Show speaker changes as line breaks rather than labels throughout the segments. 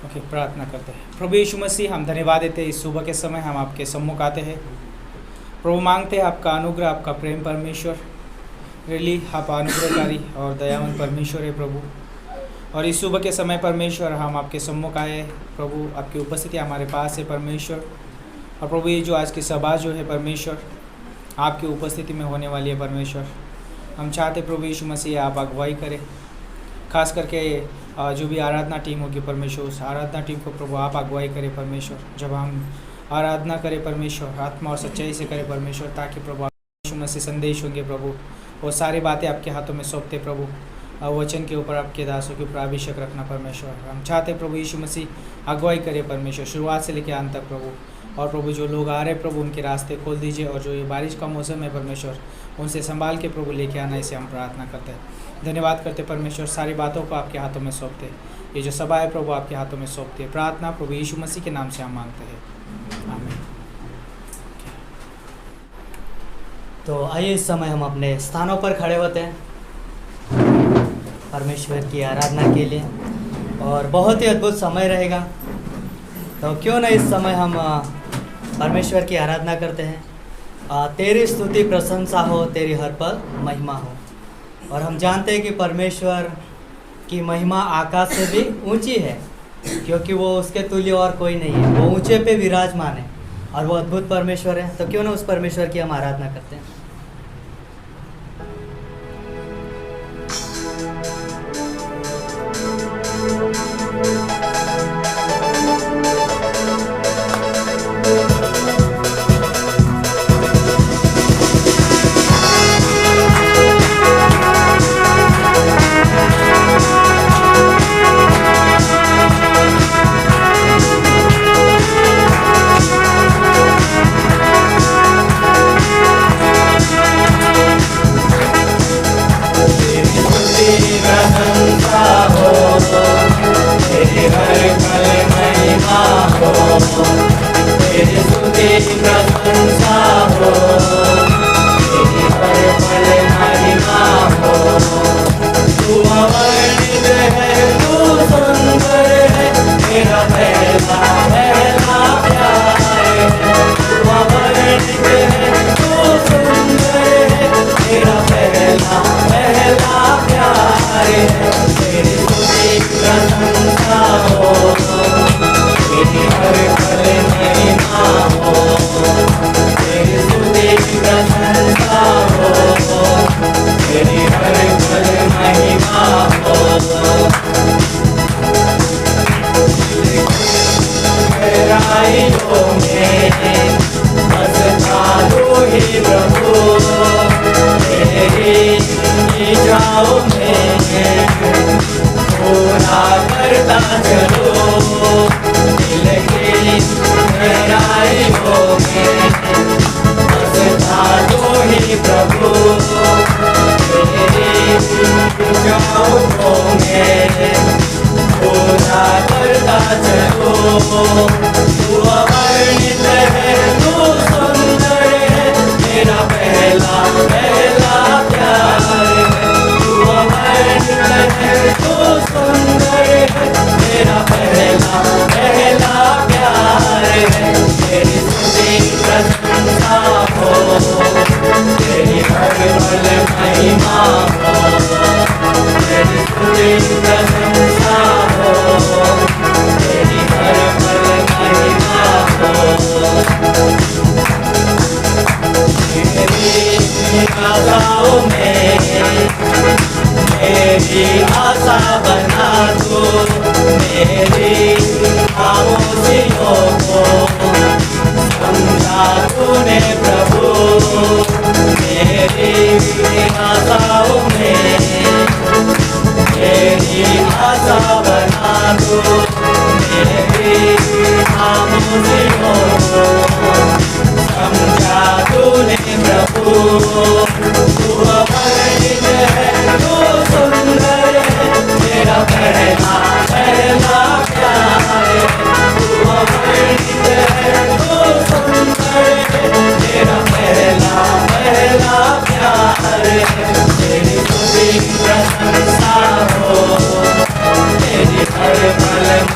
Okay, प्रार्थना करते हैं। प्रभु यीशु मसीह, हम धन्यवाद देते हैं इस सुबह के समय हम आपके सम्मुख आते हैं। प्रभु मांगते हैं आपका अनुग्रह, आपका प्रेम परमेश्वर। रियली आप अनुग्रहकारी और दयावान परमेश्वर है प्रभु। और इस सुबह के समय परमेश्वर हम आपके सम्मुख आए हैं प्रभु, आपकी उपस्थिति हमारे पास है परमेश्वर। और प्रभु ये जो आज की सभा जो है परमेश्वर, आपकी उपस्थिति में होने वाली है परमेश्वर। हम चाहते प्रभु यीशु मसीह आप अगुवाई करें, खास करके जो भी आराधना टीम होगी परमेश्वर, उस आराधना टीम को प्रभु आप अगुवाई करें परमेश्वर। जब हम आराधना करें परमेश्वर, आत्मा और सच्चाई से करें परमेश्वर, ताकि प्रभु यीशु मसीह संदेश होंगे प्रभु, वो सारी बातें आपके हाथों में सौंपते प्रभु। वचन के ऊपर आपके दासों के ऊपर अभिषेक रखना परमेश्वर। हम चाहते प्रभु यीशु मसीह अगुवाई करे परमेश्वर, शुरुआत से लेकर अंत तक प्रभु। और प्रभु जो लोग आ रहे प्रभु, उनके रास्ते खोल दीजिए। और जो ये बारिश का मौसम है परमेश्वर, उनसे संभाल के प्रभु लेके आना, इसे हम प्रार्थना करते हैं। धन्यवाद करते परमेश्वर, सारी बातों को आपके हाथों में सौंपते। ये जो सभा है प्रभु आपके हाथों में सौंपते। प्रार्थना प्रभु यीशु मसीह के नाम से हम मांगते हैं, आमीन।
तो आइए इस समय हम अपने स्थानों पर खड़े होते हैं परमेश्वर की आराधना के लिए। और बहुत ही अद्भुत समय रहेगा, तो क्यों ना इस समय हम परमेश्वर की आराधना करते हैं। तेरी स्तुति प्रशंसा हो, तेरी हर पल महिमा हो। और हम जानते हैं कि परमेश्वर की महिमा आकाश से भी ऊंची है, क्योंकि वो उसके तुल्य और कोई नहीं है। वो ऊंचे पे विराजमान है और वो अद्भुत परमेश्वर है। तो क्यों ना उस परमेश्वर की हम आराधना करते हैं।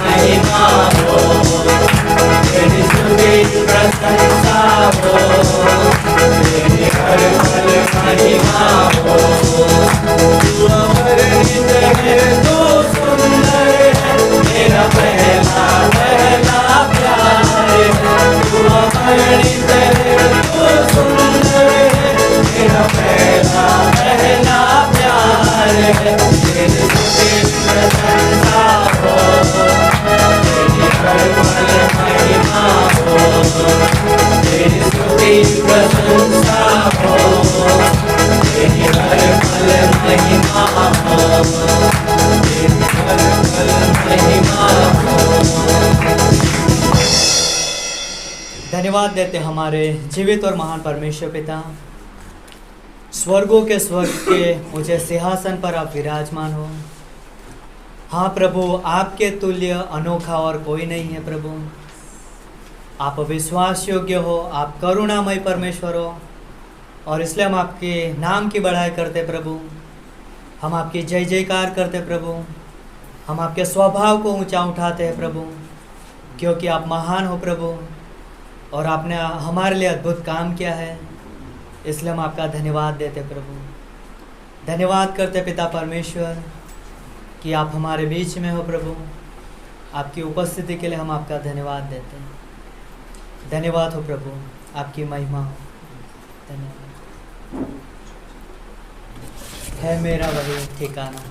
महिमा
महिमा हो, तेरी स्तुति प्रशंसा हो, तेरी हर पल महिमा हो। तू अवर्णित है, तू सुंदर है, मेरा पहला पहला प्यार है। तू अवर्णित है, तू सुंदर है, मेरा पहला पहला प्यार है। तेरी स्तुति प्रशंसा हो, तेरी हर पल महिमा हो, तेरी स्तुति प्रशंसा हो, तेरी हर पल महिमा हो, तेरी हर पल महिमा हो। धन्यवाद देते हमारे जीवित और महान परमेश्वर पिता, स्वर्गों के स्वर्ग के ऊंचे सिंहासन पर आप विराजमान हो। हाँ प्रभु, आपके तुल्य अनोखा और कोई नहीं है प्रभु। आप विश्वास योग्य हो, आप करुणामय परमेश्वर हो, और इसलिए हम आपके नाम की बढ़ाई करते प्रभु। हम आपकी जय जयकार करते प्रभु। हम आपके स्वभाव को ऊंचा उठाते हैं प्रभु, क्योंकि आप महान हो प्रभु, और आपने हमारे लिए अद्भुत काम किया है। इसलिए हम आपका धन्यवाद देते प्रभु। धन्यवाद करते पिता परमेश्वर कि आप हमारे बीच में हो प्रभु। आपकी उपस्थिति के लिए हम आपका धन्यवाद देते हैं। धन्यवाद हो प्रभु, आपकी महिमा हो। धन्यवाद है मेरा वही ठिकाना।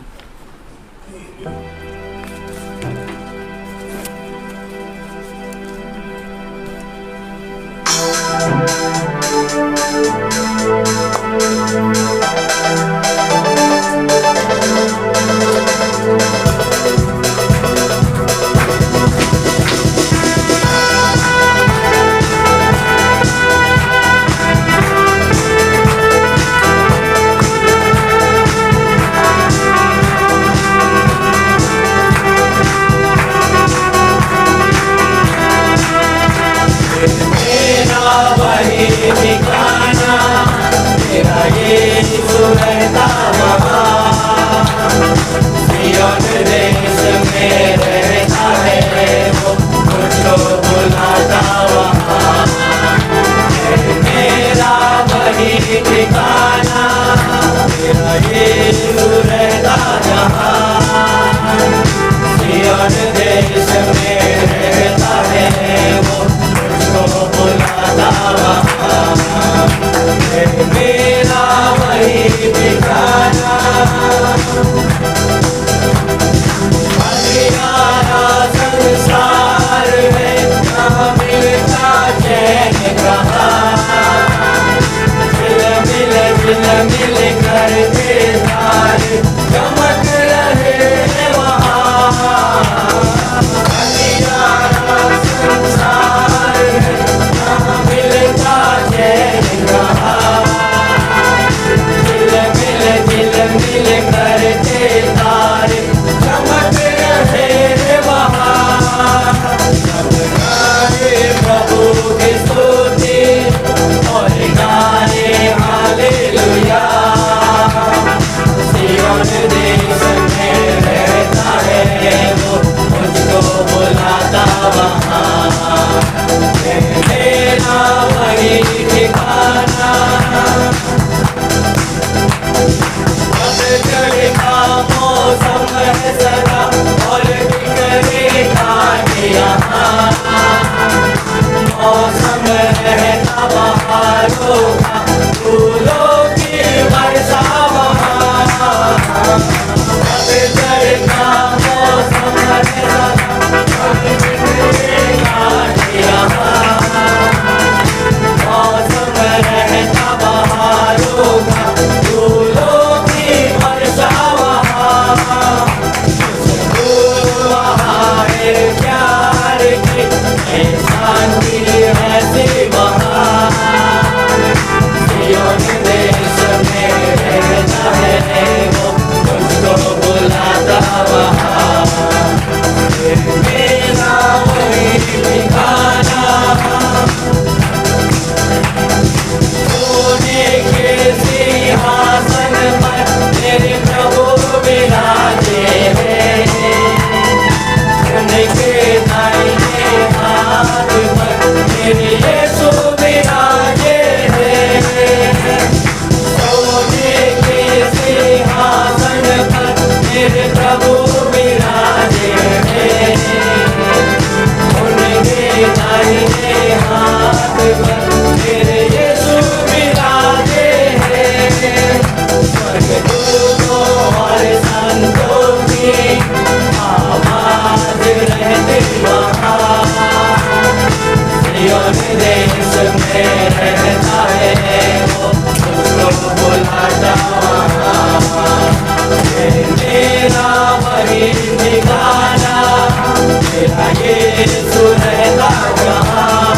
यीशु रहता जहाँ,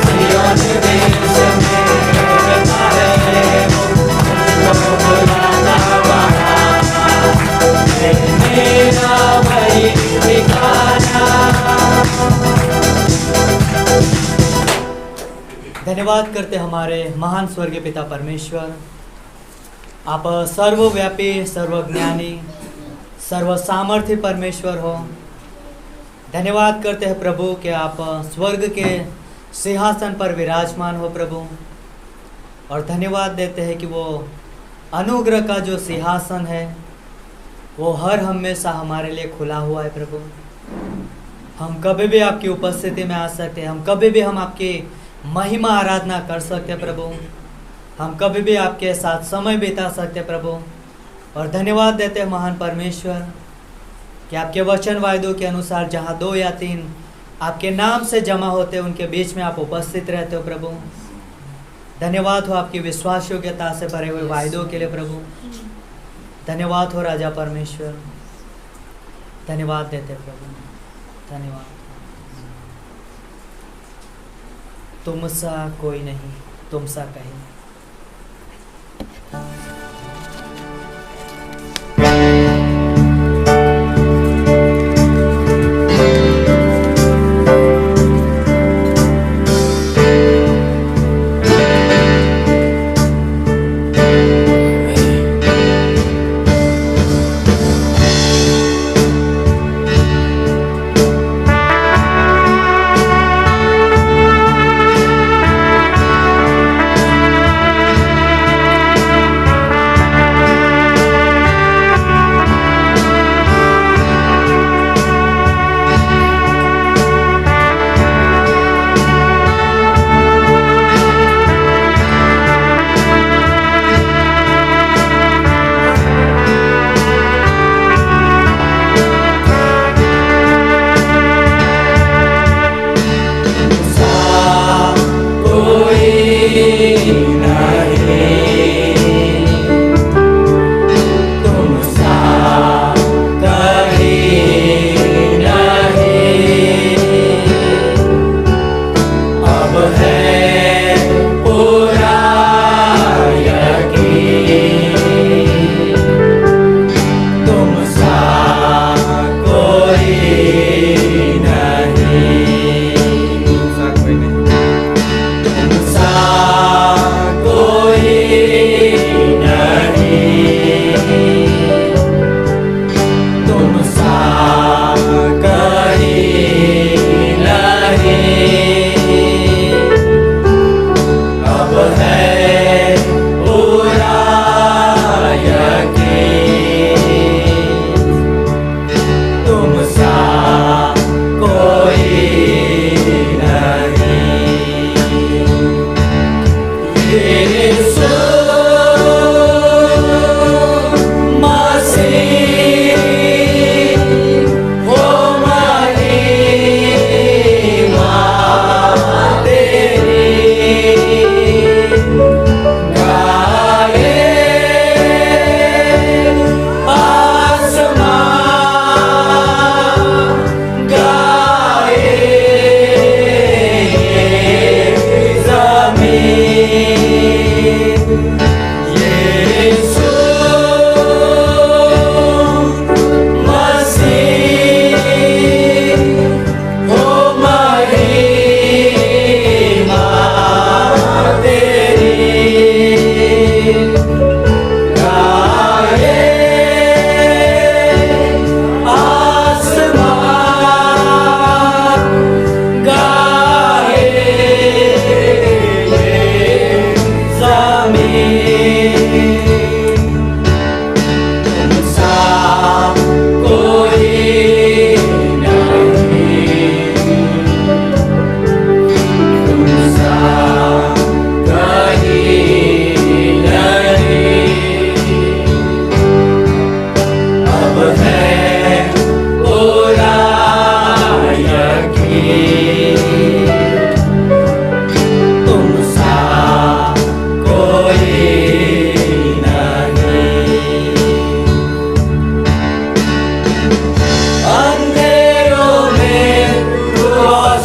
सिय्योन देश में रहता है वो, मुझको बुलाता वहाँ, है मेरा वही ठिकाना। धन्यवाद करते हमारे महान स्वर्गीय पिता परमेश्वर, आप सर्वव्यापी, सर्वज्ञानी, सर्व सामर्थ्य परमेश्वर हो। धन्यवाद करते हैं प्रभु कि आप स्वर्ग के सिंहासन पर विराजमान हो प्रभु, और धन्यवाद देते हैं कि वो अनुग्रह का जो सिंहासन है वो हर हमेशा हमारे लिए खुला हुआ है प्रभु। हम कभी भी आपकी उपस्थिति में आ सकते हैं, हम कभी भी हम आपकी महिमा आराधना कर सकते हैं प्रभु, हम कभी भी आपके साथ समय बिता सकते हैं प्रभु। और धन्यवाद देते हैं महान परमेश्वर कि आपके वचन वायदों के अनुसार जहाँ 2 या 3 आपके नाम से जमा होते हैं उनके बीच में आप उपस्थित रहते हो प्रभु। धन्यवाद हो आपकी विश्वास योग्यता से भरे हुए वायदों के लिए प्रभु। धन्यवाद हो राजा परमेश्वर, धन्यवाद देते प्रभु, धन्यवाद। तुम सा कोई नहीं, तुम सा कहीं नहीं।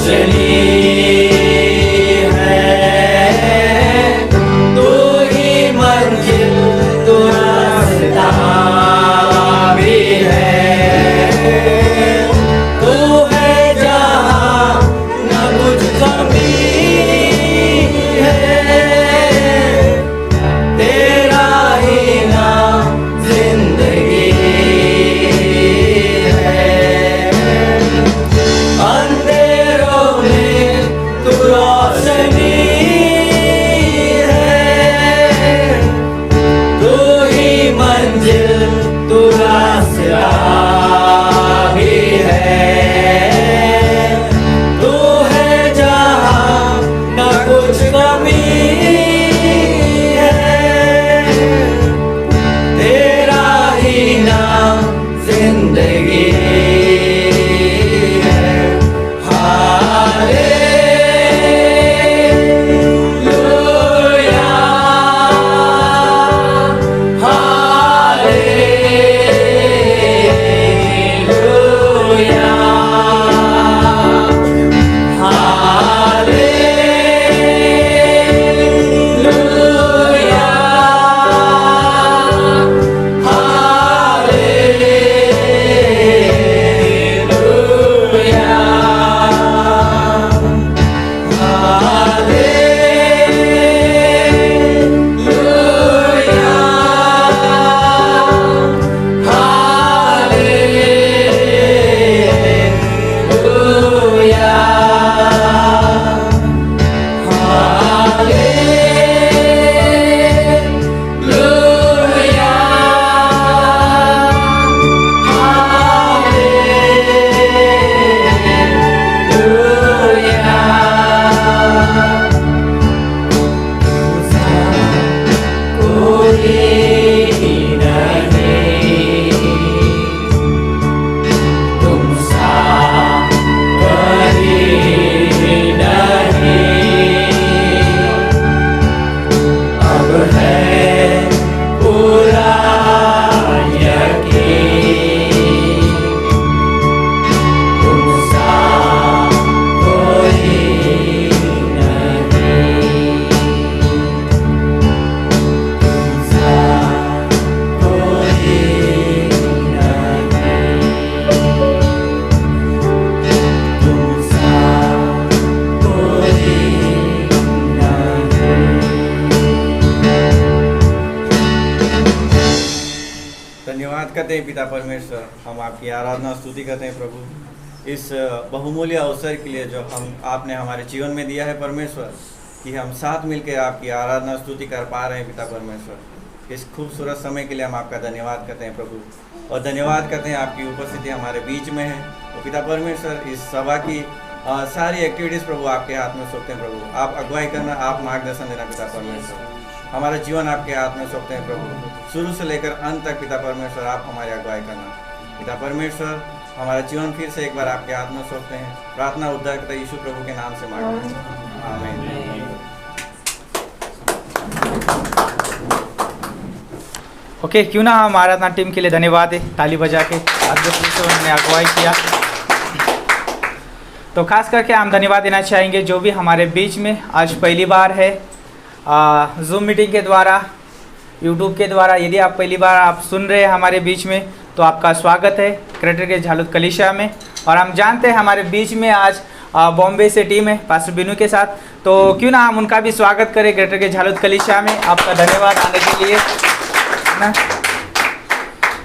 रोशनी है, तू ही मंजिल, तू रास्ता भी है, तू है जहाँ न कुछ कमी है, तेरा ही नाम जिंदगी है, अंधेरों में तू रोशनी है, तू ही मंजिल, तू रास्ता भी है, तू है जहाँ न कुछ कमी है, तेरा ही नाम जिंदगी है। हालेलुया,
धन्यवाद करते हैं पिता परमेश्वर, हम आपकी आराधना स्तुति करते हैं प्रभु इस बहुमूल्य अवसर के लिए जो आपने हमारे जीवन में दिया है परमेश्वर, कि हम साथ मिलकर आपकी आराधना स्तुति कर पा रहे हैं पिता परमेश्वर। इस खूबसूरत समय के लिए हम आपका धन्यवाद करते हैं प्रभु, और धन्यवाद करते हैं आपकी उपस्थिति हमारे बीच में है। तो पिता परमेश्वर, इस सभा की सारी एक्टिविटीज़ प्रभु आपके हाथ में सौंपते हैं प्रभु। आप अगुवाई करना, आप मार्गदर्शन देना पिता परमेश्वर। हमारा जीवन आपके हाथ में सौंपते हैं प्रभु, शुरू से लेकर अंत तक पिता परमेश्वर आप हमारी अगुवाई करना। पिता परमेश्वर, हमारा जीवन फिर से एक बार आपके हाथ में सौंपते हैं। प्रार्थना उद्धारकर्ता यीशु प्रभु के नाम से मांगते हैं, आमीन।
ओके, क्यों ना हम आराधना टीम के लिए धन्यवाद है, ताली बजा के अद्भुत रूप से उन्होंने अगुवाई किया। तो खास करके हम धन्यवाद देना चाहेंगे जो भी हमारे बीच में आज पहली बार है जूम मीटिंग के द्वारा, यूट्यूब के द्वारा। यदि आप पहली बार आप सुन रहे हैं हमारे बीच में, तो आपका स्वागत है क्रेटर के झालुद कलीसिया में। और हम जानते हैं हमारे बीच में आज बॉम्बे से टीम है पास्टर बिनू के साथ, तो क्यों ना हम उनका भी स्वागत करें क्रेटर के झालुद कलीसिया में। आपका धन्यवाद आने के लिए ना।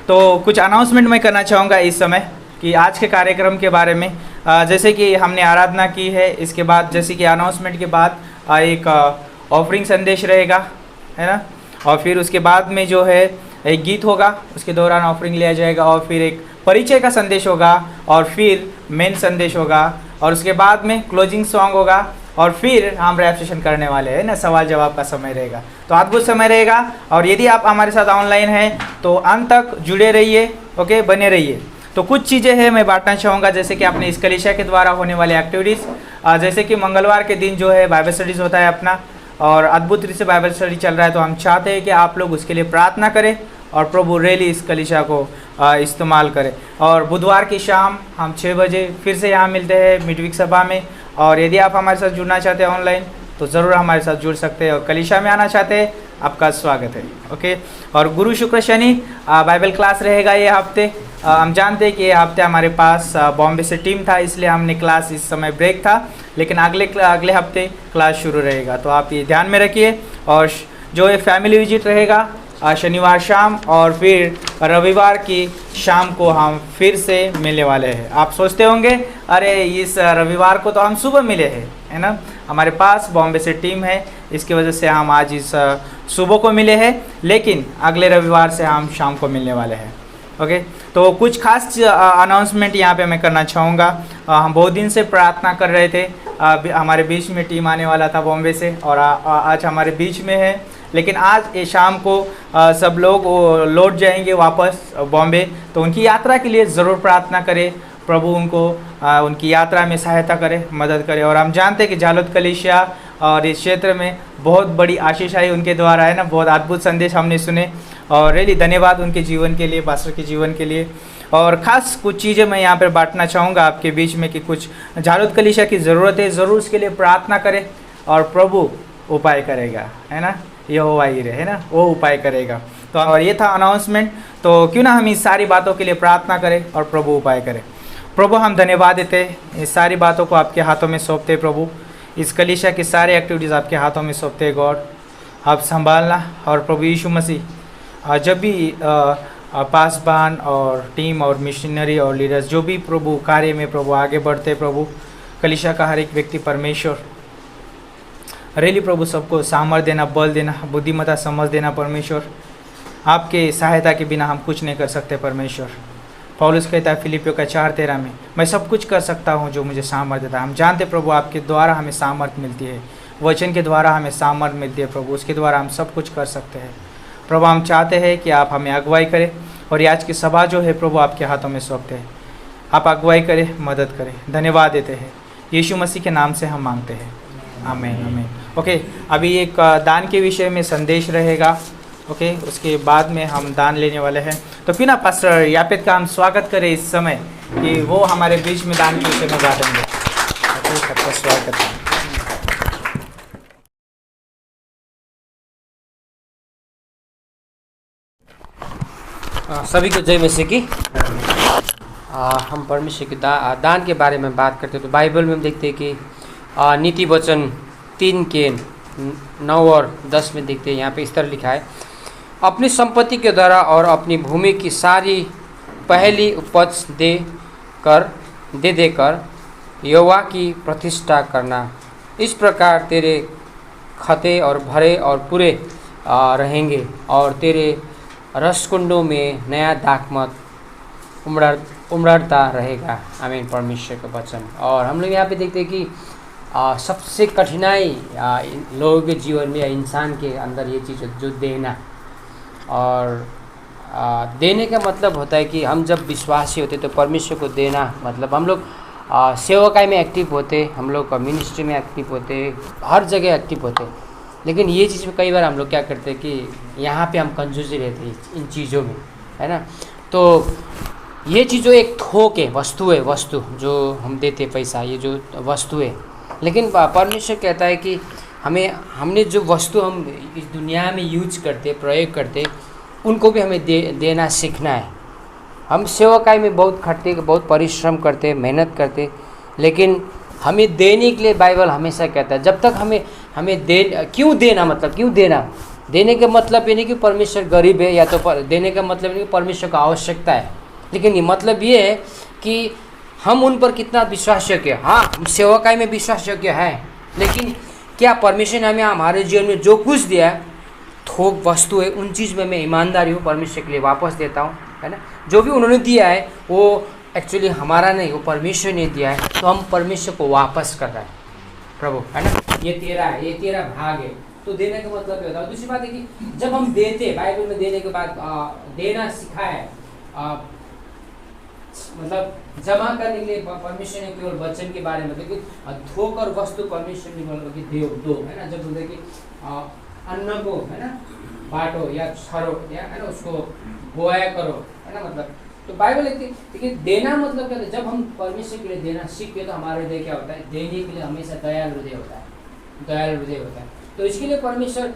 तो कुछ अनाउंसमेंट मैं करना चाहूँगा इस समय कि आज के कार्यक्रम के बारे में। जैसे कि हमने आराधना की है, इसके बाद जैसे कि अनाउंसमेंट के बाद एक ऑफरिंग संदेश रहेगा, है ना। और फिर उसके बाद में जो है एक गीत होगा, उसके दौरान ऑफरिंग लिया जाएगा। और फिर एक परिचय का संदेश होगा, और फिर मेन संदेश होगा, और उसके बाद में क्लोजिंग सॉन्ग होगा, और फिर हम रैप सेशन करने वाले हैं ना, सवाल जवाब का समय रहेगा। तो अद्भुत समय रहेगा। और यदि आप हमारे साथ ऑनलाइन हैं तो अंत तक जुड़े रहिए, ओके, बने रहिए। तो कुछ चीज़ें हैं मैं बांटना चाहूँगा, जैसे कि अपने इस कलीसिया के द्वारा होने वाले एक्टिविटीज़, जैसे कि मंगलवार के दिन जो है बाइबल स्टडीज़ होता है अपना, और अद्भुत रीति से बाइबल स्टडी चल रहा है। तो हम चाहते हैं कि आप लोग उसके लिए प्रार्थना करें और प्रभु रेली इस कलीसिया को इस्तेमाल करें। और बुधवार की शाम हम 6 बजे फिर से यहाँ मिलते हैं मिडवीक सभा में, और यदि आप हमारे साथ जुड़ना चाहते हैं ऑनलाइन तो ज़रूर हमारे साथ जुड़ सकते हैं, और कलीसिया में आना चाहते हैं आपका स्वागत है। ओके, और गुरु शुक्र शनि बाइबल क्लास रहेगा ये हफ्ते। हम जानते हैं कि ये हफ्ते हमारे पास बॉम्बे से टीम था, इसलिए हमने क्लास इस समय ब्रेक था, लेकिन अगले हफ्ते क्लास शुरू रहेगा, तो आप ये ध्यान में रखिए। और जो ये फैमिली विजिट रहेगा शनिवार शाम और फिर रविवार की शाम को हम फिर से मिलने वाले हैं। आप सोचते होंगे अरे इस रविवार को तो हम सुबह मिले हैं, है ना। हमारे पास बॉम्बे से टीम है, इसकी वजह से हम आज इस सुबह को मिले हैं, लेकिन अगले रविवार से हम शाम को मिलने वाले हैं। ओके, तो कुछ खास अनाउंसमेंट यहाँ पे मैं करना चाहूँगा। हम बहुत दिन से प्रार्थना कर रहे थे, हमारे बीच में टीम आने वाला था बॉम्बे से, और आज हमारे बीच में है, लेकिन आज ये शाम को सब लोग लौट जाएंगे वापस बॉम्बे, तो उनकी यात्रा के लिए ज़रूर प्रार्थना करें। प्रभु उनको उनकी यात्रा में सहायता करे, मदद करे। और हम जानते हैं कि जालोद कलीसिया और इस क्षेत्र में बहुत बड़ी आशीष आई उनके द्वारा, है ना। बहुत अद्भुत संदेश हमने सुने, और रियली धन्यवाद उनके जीवन के लिए, पास्टर के जीवन के लिए। और ख़ास कुछ चीज़ें मैं यहाँ पर बांटना चाहूँगा आपके बीच में कि कुछ जालोद कलीसिया की ज़रूरत है, ज़रूर उसके लिए प्रार्थना करें, और प्रभु उपाय करेगा, है ना। यहोवा यीरे, है ना, वो उपाय करेगा। तो और ये था अनाउंसमेंट, तो क्यों ना हम इस सारी बातों के लिए प्रार्थना करें और प्रभु उपाय करें। प्रभु हम धन्यवाद देते हैं, इस सारी बातों को आपके हाथों में सौंपते हैं प्रभु। इस कलीसिया की सारी एक्टिविटीज़ आपके हाथों में सौंपते हैं गॉड, आप संभालना। और प्रभु यीशु मसीह जब भी पासबान और टीम और मिशनरी और लीडर्स जो भी प्रभु कार्य में प्रभु आगे बढ़ते प्रभु, कलीसिया का हर एक व्यक्ति परमेश्वर रेली प्रभु सबको सामर्थ देना, बल देना, बुद्धिमत्ता, समझ देना परमेश्वर। आपके सहायता के बिना हम कुछ नहीं कर सकते परमेश्वर। पौलुस कहता है फिलिपियों का 4:13 में, मैं सब कुछ कर सकता हूँ जो मुझे सामर्थ देता है। हम जानते प्रभु आपके द्वारा हमें सामर्थ मिलती है, वचन के द्वारा हमें सामर्थ मिलती है प्रभु, उसके द्वारा हम सब कुछ कर सकते हैं प्रभु। हम चाहते हैं कि आप हमें अगुवाई करें, और आज की सभा जो है प्रभु आपके हाथों में सौंपते हैं, आप अगुवाई करें, मदद करें। धन्यवाद देते हैं, यीशु मसीह के नाम से हम मांगते हैं, आमीन आमीन। ओके, अभी एक दान के विषय में संदेश रहेगा, ओके, उसके बाद में हम दान लेने वाले हैं। तो फिर ना पास्टर यापेत का हम स्वागत करें इस समय कि वो हमारे बीच में दान के विषय में बातेंगे। ओके, सबका स्वागत है।
सभी को जय मसीह की। हम परमेश्वर के दान के बारे में बात करते हैं तो बाइबल में हम देखते हैं कि नीति वचन 3 के 9 और 10 में देखते हैं, यहाँ पे इस तरह लिखा है, अपनी संपत्ति के द्वारा और अपनी भूमि की सारी पहली उपज दे देकर यहोवा की प्रतिष्ठा करना। इस प्रकार तेरे खते और भरे और पूरे रहेंगे, और तेरे रसकुंडों में नया दाखमत उमड़ता रहेगा। आमीन, परमेश्वर का वचन। और हम लोग यहाँ पे देखते हैं कि सबसे कठिनाई लोगों के जीवन में या इंसान के अंदर ये चीज़ जो देना, और देने का मतलब होता है कि हम जब विश्वासी होते तो परमेश्वर को देना मतलब हम लोग सेवकाई में एक्टिव होते, हम लोग मिनिस्ट्री में एक्टिव होते, हर जगह एक्टिव होते। लेकिन ये चीज़ में कई बार हम लोग क्या करते हैं कि यहाँ पे हम कंजूसी रहते हैं इन चीज़ों में, है ना। तो ये चीज़ों एक थोक है, वस्तु जो हम देते पैसा, ये जो वस्तु है। लेकिन परमेश्वर कहता है कि हमने जो वस्तु हम इस दुनिया में यूज करते, प्रयोग करते, उनको भी हमें देना सीखना है। हम सेवकाई में बहुत खटते, बहुत परिश्रम करते, मेहनत करते, लेकिन हमें देने के लिए बाइबल हमेशा कहता है जब तक हमें क्यों देना, मतलब क्यों देना। देने का मतलब ये नहीं कि परमेश्वर गरीब है, या तो देने का मतलब नहीं कि परमेश्वर को आवश्यकता है, लेकिन ये मतलब ये है कि हम उन पर कितना विश्वास योग्य। हाँ, हम सेवकाई में विश्वास योग्य है, लेकिन क्या परमेश्वर ने हमें हमारे जीवन में जो कुछ दिया है, थोक वस्तु है, उन चीज़ में मैं ईमानदारी हूँ, परमेश्वर के लिए वापस देता हूँ, है ना। जो भी उन्होंने दिया है वो एक्चुअली हमारा नहीं, वो परमेश्वर ने दिया है, तो हम परमेश्वर को वापस कर रहे हैं। प्रभु, है ना, ये तेरा है, ये तेरा भाग है, तो देने का मतलब ये होता है। दूसरी बात है कि जब हम देते, बाइबल में देने के बाद देना सिखाए, मतलब जमा करने के लिए परमेश्वर ने केवल वचन के बारे में, लेकिन थोक और वस्तु परमेश्वर ने बोला कि दो, है ना। जब बोलते कि अन्न को, है ना, बांटो या छरो, या है ना, उसको बोया करो, है ना, मतलब तो बाइबल देखिए देना मतलब क्या है, जब हम परमेश्वर के लिए देना सीखते तो हमारा हृदय क्या होता है, देने के लिए हमेशा दयालु हृदय होता है, दयालु हृदय होता है। तो इसके लिए परमेश्वर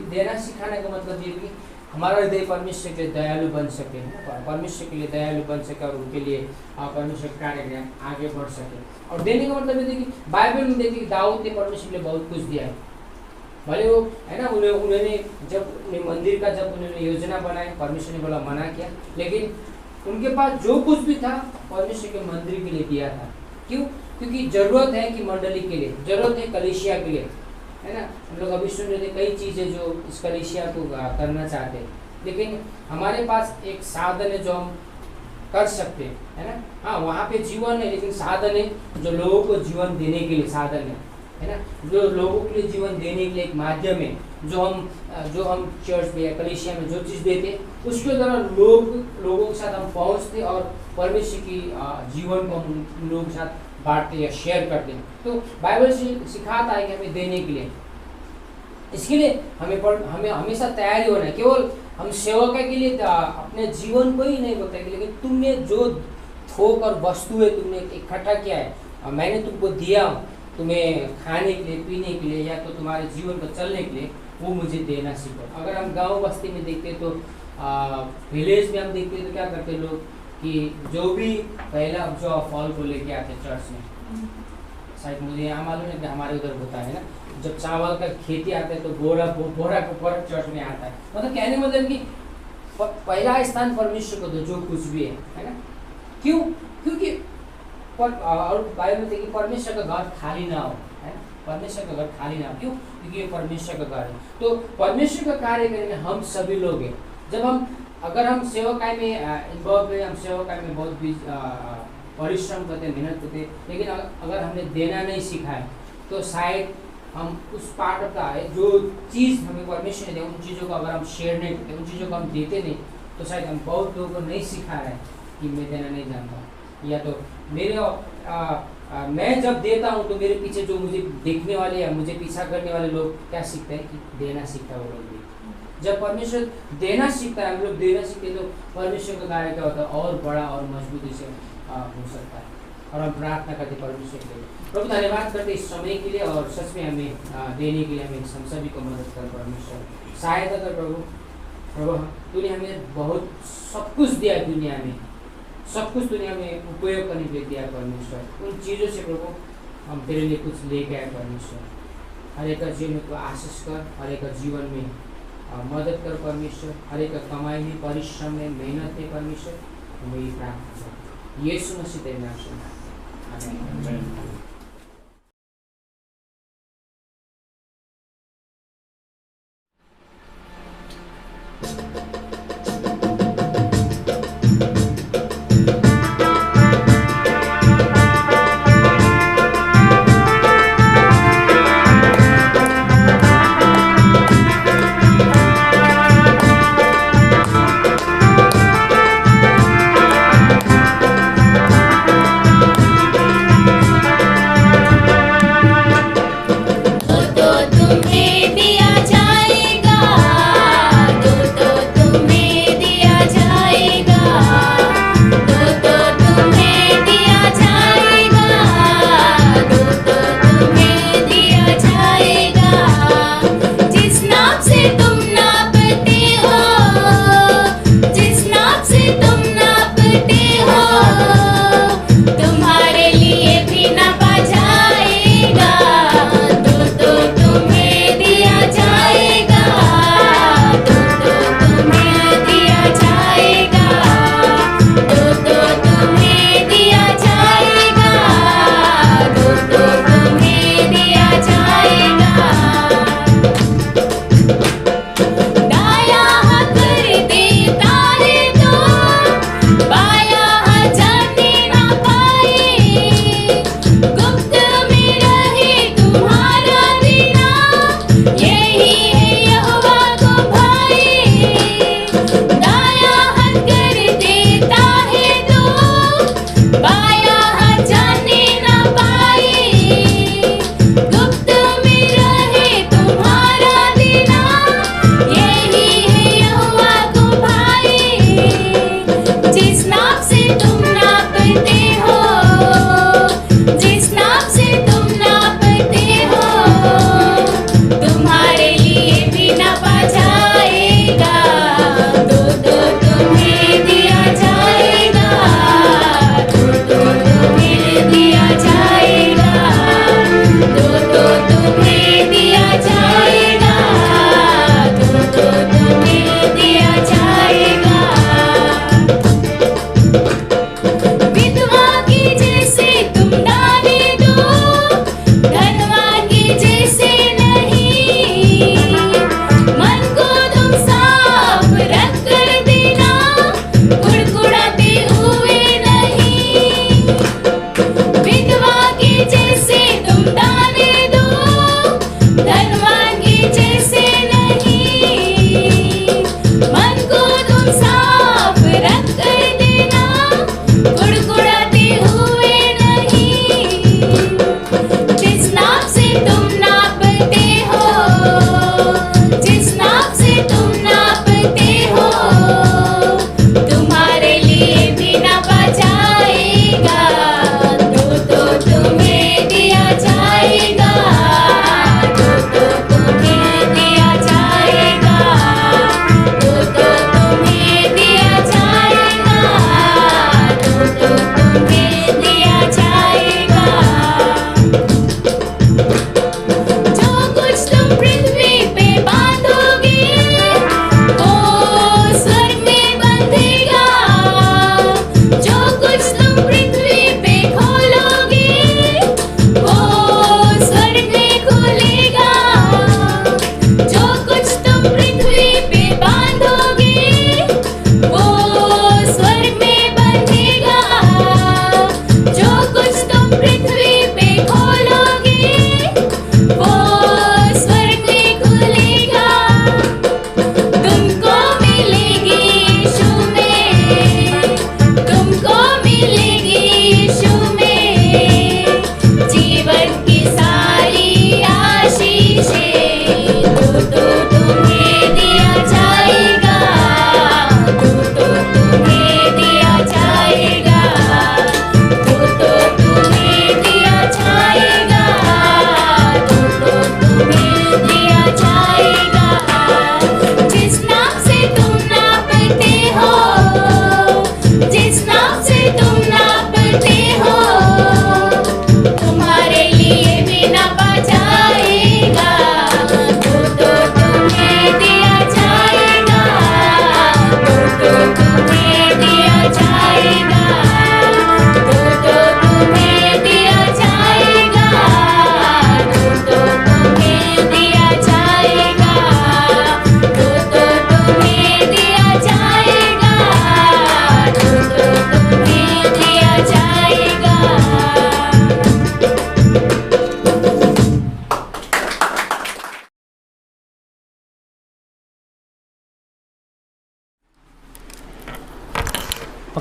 देना सिखाने का मतलब ये कि हमारा हृदय परमेश्वर के लिए दयालु बन सके, है ना, परमेश्वर के लिए दयालु बन सके और उनके लिए परमेश्वर के कार्य में आगे बढ़ सके। और देने का मतलब ये देखिए बाइबल में देखिए दाऊद ने परमेश्वर के लिए बहुत कुछ दिया है, भले वो है ना, उन्होंने जब मंदिर का जब उन्होंने योजना बनाई परमेश्वर ने बोला मना किया, लेकिन उनके पास जो कुछ भी था परमेश्वर के मंदिर के लिए दिया था। क्यों? क्योंकि जरूरत है कि मंडली के लिए, जरूरत है कलीसिया के लिए, है ना। हम लोग अभी सुन रहे थे कई चीज़ें जो इस कलीसिया को करना चाहते हैं, लेकिन हमारे पास एक साधन है जो हम कर सकते हैं, है ना। हाँ, वहाँ पे जीवन है, लेकिन साधन है जो लोगों को जीवन देने के लिए साधन है ना, जो लोगों के लिए जीवन देने के लिए एक माध्यम है, जो हम चर्च में या कलीसिया में जो चीज़ देते उसके द्वारा लोगों के साथ हम पहुँचते और परमेश्वर की जीवन को हम लोगों के साथ बांटते या शेयर करते हैं। तो बाइबल से सिखाता है कि हमें देने के लिए, इसके लिए हमें हमेशा तैयारी होना है। केवल हम सेवक के लिए अपने जीवन को ही नहीं बताएंगे, लेकिन तुमने जो थोक और वस्तुएं तुमने इकट्ठा किया है, मैंने तुमको दिया तुम्हें खाने के लिए, पीने के लिए, या तो तुम्हारे जीवन को चलने के लिए, वो मुझे देना सीखो। अगर हम गांव बस्ती में देखते तो विलेज में हम देखते तो क्या करते लोग कि जो भी पहला जो फॉल को लेके आते चर्च में, शायद मुझे यहाँ मालूम है कि हमारे उधर होता है ना, जब चावल का खेती आता है तो बोरा को पर चर्च में आता है। मतलब कहने मतलब कि पहला स्थान परमेश्वर को दो जो कुछ भी है ना। क्यों? क्योंकि और बाइबल में देखिए परमेश्वर का घर खाली ना हो, है ना, परमेश्वर का घर खाली ना हो। क्यों? क्योंकि ये परमेश्वर का घर है। तो परमेश्वर का कार्य करने में हम सभी लोग हैं। जब अगर हम सेवकाई में इन्वॉल्व है, हम सेवकाई में बहुत भी परिश्रम करते, मेहनत करते, लेकिन अगर हमने देना नहीं सीखा है तो शायद हम उस पार्ट का है जो चीज़ हमें परमेश्वर ने दी, उन चीज़ों को अगर हम शेयर नहीं करते, उन चीज़ों को हम देते नहीं, तो शायद हम बहुत लोगों को नहीं सिखा रहे हैं कि मैं देना नहीं जानता, या तो मैं जब देता हूँ तो मेरे पीछे जो मुझे देखने वाले या मुझे पीछा करने वाले लोग क्या सीखते हैं कि देना सीखता है वो लोग भी। जब परमेश्वर देना सीखता है, हम लोग देना सीखते तो परमेश्वर का कार्य क्या होता है और बड़ा और मजबूती से हो सकता है। और हम प्रार्थना करते परमेश्वर के लिए। प्रभु धन्यवाद करते इस समय के लिए, और सच में हमें देने के लिए हमें हम सभी को मदद कर परमेश्वर, सहायता कर प्रभु। तूने हमें बहुत सब कुछ दिया है दुनिया में, सब कुछ दुनिया में उपयोग करने के लिए दिया परमेश्वर। उन चीज़ों से प्रभु हम तेरे लिए कुछ ले गए परमेश्वर। हर एक जीवन को आशीष कर, हर एक जीवन में मदद कर परमेश्वर, हर एक कमाई में, परिश्रम में, मेहनत में परमेश्वर, हमें ये प्रार्थना कर यीशु मसीह तेरे नाम से आमीन।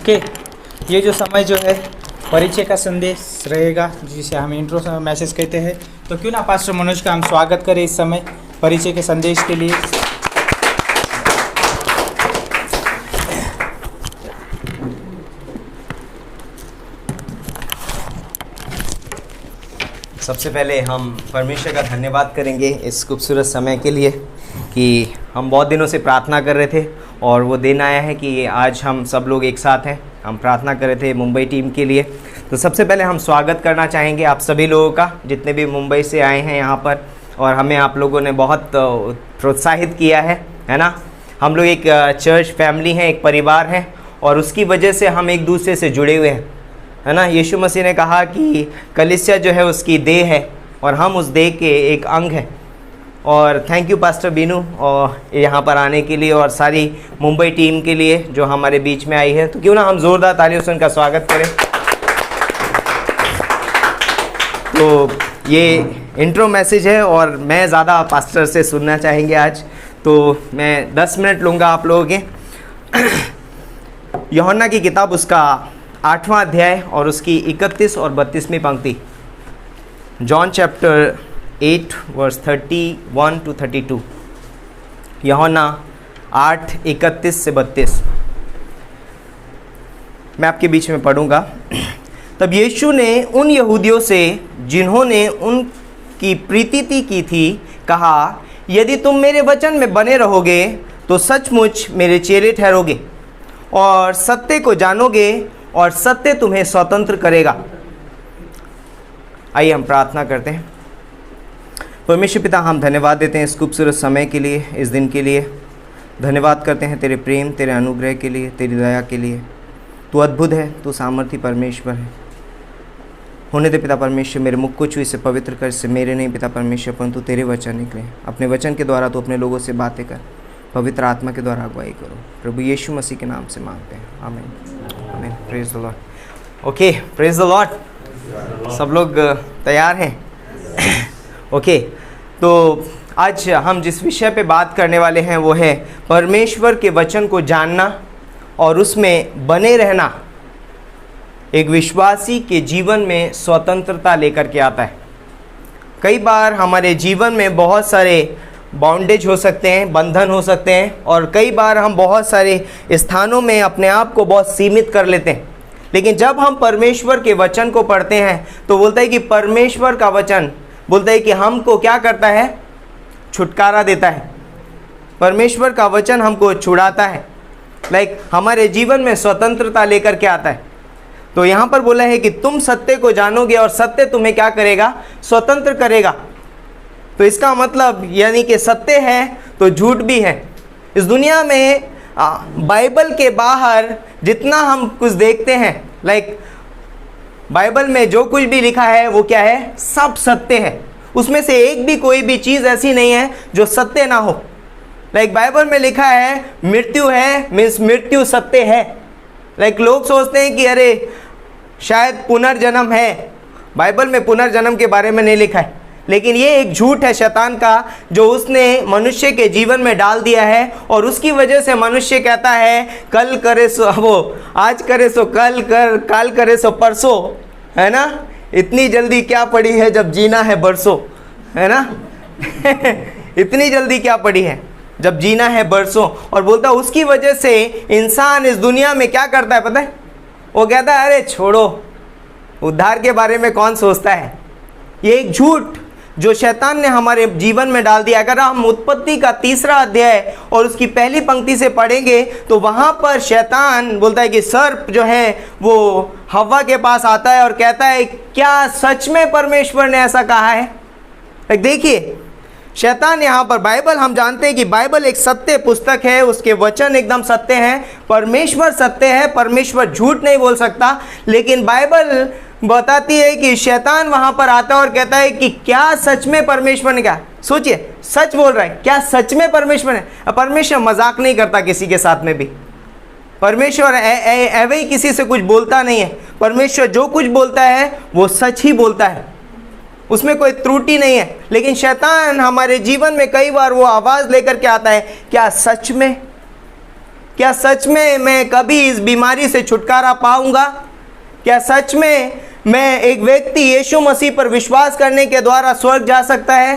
ओके, ये जो समय जो है परिचय का संदेश रहेगा, जिसे हम इंट्रो मैसेज कहते हैं। तो क्यों ना पास्टर मनोज का हम स्वागत करें इस समय परिचय के संदेश के लिए।
सबसे पहले हम परमेश्वर का धन्यवाद करेंगे इस खूबसूरत समय के लिए कि हम बहुत दिनों से प्रार्थना कर रहे थे और वो दिन आया है कि आज हम सब लोग एक साथ हैं। हम प्रार्थना कर रहे थे मुंबई टीम के लिए। तो सबसे पहले हम स्वागत करना चाहेंगे आप सभी लोगों का, जितने भी मुंबई से आए हैं यहाँ पर, और हमें आप लोगों ने बहुत प्रोत्साहित किया है ना। हम लोग एक चर्च फैमिली हैं, एक परिवार हैं, और उसकी वजह से हम एक दूसरे से जुड़े हुए हैं, है ना। यीशु मसीह ने कहा कि कलीसिया जो है उसकी देह है और हम उस देह के एक अंग हैं। और थैंक यू पास्टर बीनू और यहाँ पर आने के लिए, और सारी मुंबई टीम के लिए जो हमारे बीच में आई है। तो क्यों ना हम ज़ोरदार तालियों से उनका स्वागत करें। तो ये इंट्रो मैसेज है और मैं ज़्यादा पास्टर से सुनना चाहेंगे आज, तो मैं 10 मिनट लूँगा आप लोगों के। यूहन्ना की किताब उसका 8वां अध्याय और उसकी 31 और 32वीं पंक्ति। John chapter 8 verse 31 to 32। यूहन्ना 8 31 से 32 मैं आपके बीच में पढ़ूंगा। तब यीशु ने उन यहूदियों से जिन्होंने उनकी प्रीति की थी कहा, यदि तुम मेरे वचन में बने रहोगे तो सचमुच मेरे चेले ठहरोगे और सत्य को जानोगे और सत्य तुम्हें स्वतंत्र करेगा। आइए हम प्रार्थना करते हैं। परमेश्वर पिता, हम धन्यवाद देते हैं इस खूबसूरत समय के लिए, इस दिन के लिए। धन्यवाद करते हैं तेरे प्रेम, तेरे अनुग्रह के लिए, तेरी दया के लिए। तू अद्भुत है, तू सामर्थी परमेश्वर है। होने दे पिता परमेश्वर, मेरे मुख को छू इसे पवित्र कर, इससे मेरे नहीं पिता परमेश्वर परंतु तेरे वचन निकले। अपने वचन के द्वारा तू अपने लोगों से बातें कर, पवित्र आत्मा के द्वारा अगुवाई करो। प्रभु यीशु मसीह के नाम से मांगते हैं, आमीन आमीन। Praise the Lord. Okay, praise the Lord. सब लोग तैयार हैं? ओके, तो आज हम जिस विषय पे बात करने वाले हैं वो है परमेश्वर के वचन को जानना और उसमें बने रहना एक विश्वासी के जीवन में स्वतंत्रता लेकर के आता है। कई बार हमारे जीवन में बहुत सारे बाउंडेज हो सकते हैं, बंधन हो सकते हैं, और कई बार हम बहुत सारे स्थानों में अपने आप को बहुत सीमित कर लेते हैं। लेकिन जब हम परमेश्वर के वचन को पढ़ते हैं तो बोलता है कि परमेश्वर का वचन बोलता है कि हमको क्या करता है? छुटकारा देता है। परमेश्वर का वचन हमको छुड़ाता है, हमारे जीवन में स्वतंत्रता लेकर के आता है। तो यहाँ पर बोला है कि तुम सत्य को जानोगे और सत्य तुम्हें क्या करेगा? स्वतंत्र करेगा। तो इसका मतलब यानी कि सत्य है तो झूठ भी है। इस दुनिया में बाइबल के बाहर जितना हम कुछ देखते हैं, बाइबल में जो कुछ भी लिखा है वो क्या है? सब सत्य है। उसमें से एक भी कोई भी चीज़ ऐसी नहीं है जो सत्य ना हो। बाइबल में लिखा है मृत्यु है, मीन्स मृत्यु सत्य है। लोग सोचते हैं कि अरे शायद पुनर्जन्म है। बाइबल में पुनर्जन्म के बारे में नहीं लिखा है, लेकिन ये एक झूठ है शैतान का, जो उसने मनुष्य के जीवन में डाल दिया है। और उसकी वजह से मनुष्य कहता है कल करे सो वो, आज करे सो कल काल करे सो परसों, है ना। इतनी जल्दी क्या पड़ी है जब जीना है बरसों, है ना। इतनी जल्दी क्या पड़ी है जब जीना है बरसों। और बोलता उसकी वजह से इंसान इस दुनिया में क्या करता है पता है? वो कहता है अरे छोड़ो, उद्धार के बारे में कौन सोचता है। ये एक झूठ जो शैतान ने हमारे जीवन में डाल दिया। अगर हम उत्पत्ति का 3रा अध्याय और उसकी पहली पंक्ति से पढ़ेंगे तो वहाँ पर शैतान बोलता है कि सर्प जो है वो हव्वा के पास आता है और कहता है क्या सच में परमेश्वर ने ऐसा कहा है? देखिए शैतान यहाँ पर, बाइबल हम जानते हैं कि बाइबल एक सत्य पुस्तक है, उसके वचन एकदम सत्य हैं, परमेश्वर सत्य है, परमेश्वर झूठ नहीं बोल सकता। लेकिन बाइबल बताती है कि शैतान वहाँ पर आता है और कहता है कि क्या सच में परमेश्वर ने कहा? सोचिए, सच बोल रहा है, क्या सच में परमेश्वर ने? परमेश्वर मजाक नहीं करता किसी के साथ में भी। परमेश्वर ऐवे ही किसी से कुछ बोलता नहीं है। परमेश्वर जो कुछ बोलता है वो सच ही बोलता है, उसमें कोई त्रुटि नहीं है। लेकिन शैतान हमारे जीवन में कई बार वो आवाज़ लेकर के आता है क्या सच में? क्या सच में मैं कभी इस बीमारी से छुटकारा पाऊंगा? क्या सच में मैं एक व्यक्ति यीशु मसीह पर विश्वास करने के द्वारा स्वर्ग जा सकता है?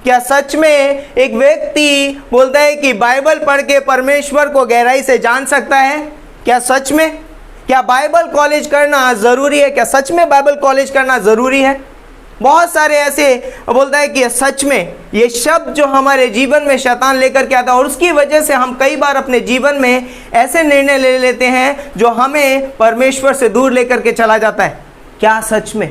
क्या सच में एक व्यक्ति बोलता है कि बाइबल पढ़ के परमेश्वर को गहराई से जान सकता है? क्या सच में? क्या बाइबल कॉलेज करना ज़रूरी है? क्या सच में बाइबल कॉलेज करना ज़रूरी है? बहुत सारे ऐसे बोलता है कि सच में ये शब्द जो हमारे जीवन में शैतान लेकर के आता है, और उसकी वजह से हम कई बार अपने जीवन में ऐसे निर्णय ले लेते हैं जो हमें परमेश्वर से दूर लेकर के चला जाता है। क्या सच में?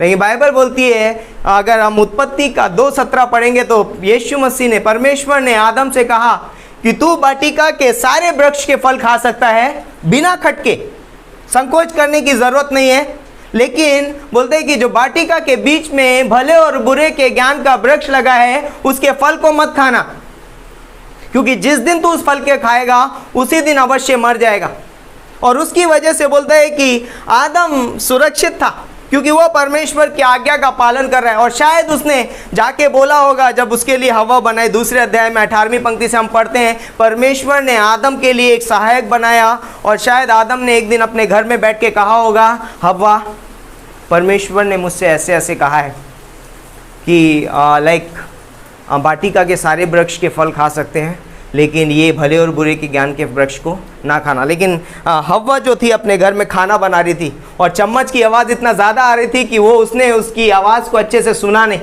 लेकिन बाइबल बोलती है, अगर हम उत्पत्ति का 2:17 पढ़ेंगे तो यीशु मसीह ने, परमेश्वर ने आदम से कहा कि तू वाटिका के सारे वृक्ष के फल खा सकता है बिना खटके, संकोच करने की ज़रूरत नहीं है। लेकिन बोलते हैं कि जो वाटिका के बीच में भले और बुरे के ज्ञान का वृक्ष लगा है उसके फल को मत खाना, क्योंकि जिस दिन तू उस फल के खाएगा उसी दिन अवश्य मर जाएगा। और उसकी वजह से बोलता है कि आदम सुरक्षित था क्योंकि वो परमेश्वर की आज्ञा का पालन कर रहा है। और शायद उसने जाके बोला होगा, जब उसके लिए हवा बनाई, दूसरे अध्याय में 18वीं पंक्ति से हम पढ़ते हैं, परमेश्वर ने आदम के लिए एक सहायक बनाया। और शायद आदम ने एक दिन अपने घर में बैठ के कहा होगा, हवा, परमेश्वर ने मुझसे ऐसे ऐसे कहा है कि वाटिका के सारे वृक्ष के फल खा सकते हैं, लेकिन ये भले और बुरे के ज्ञान के वृक्ष को ना खाना। लेकिन हव्वा जो थी अपने घर में खाना बना रही थी, और चम्मच की आवाज़ इतना ज़्यादा आ रही थी कि वो उसने उसकी आवाज़ को अच्छे से सुना नहीं।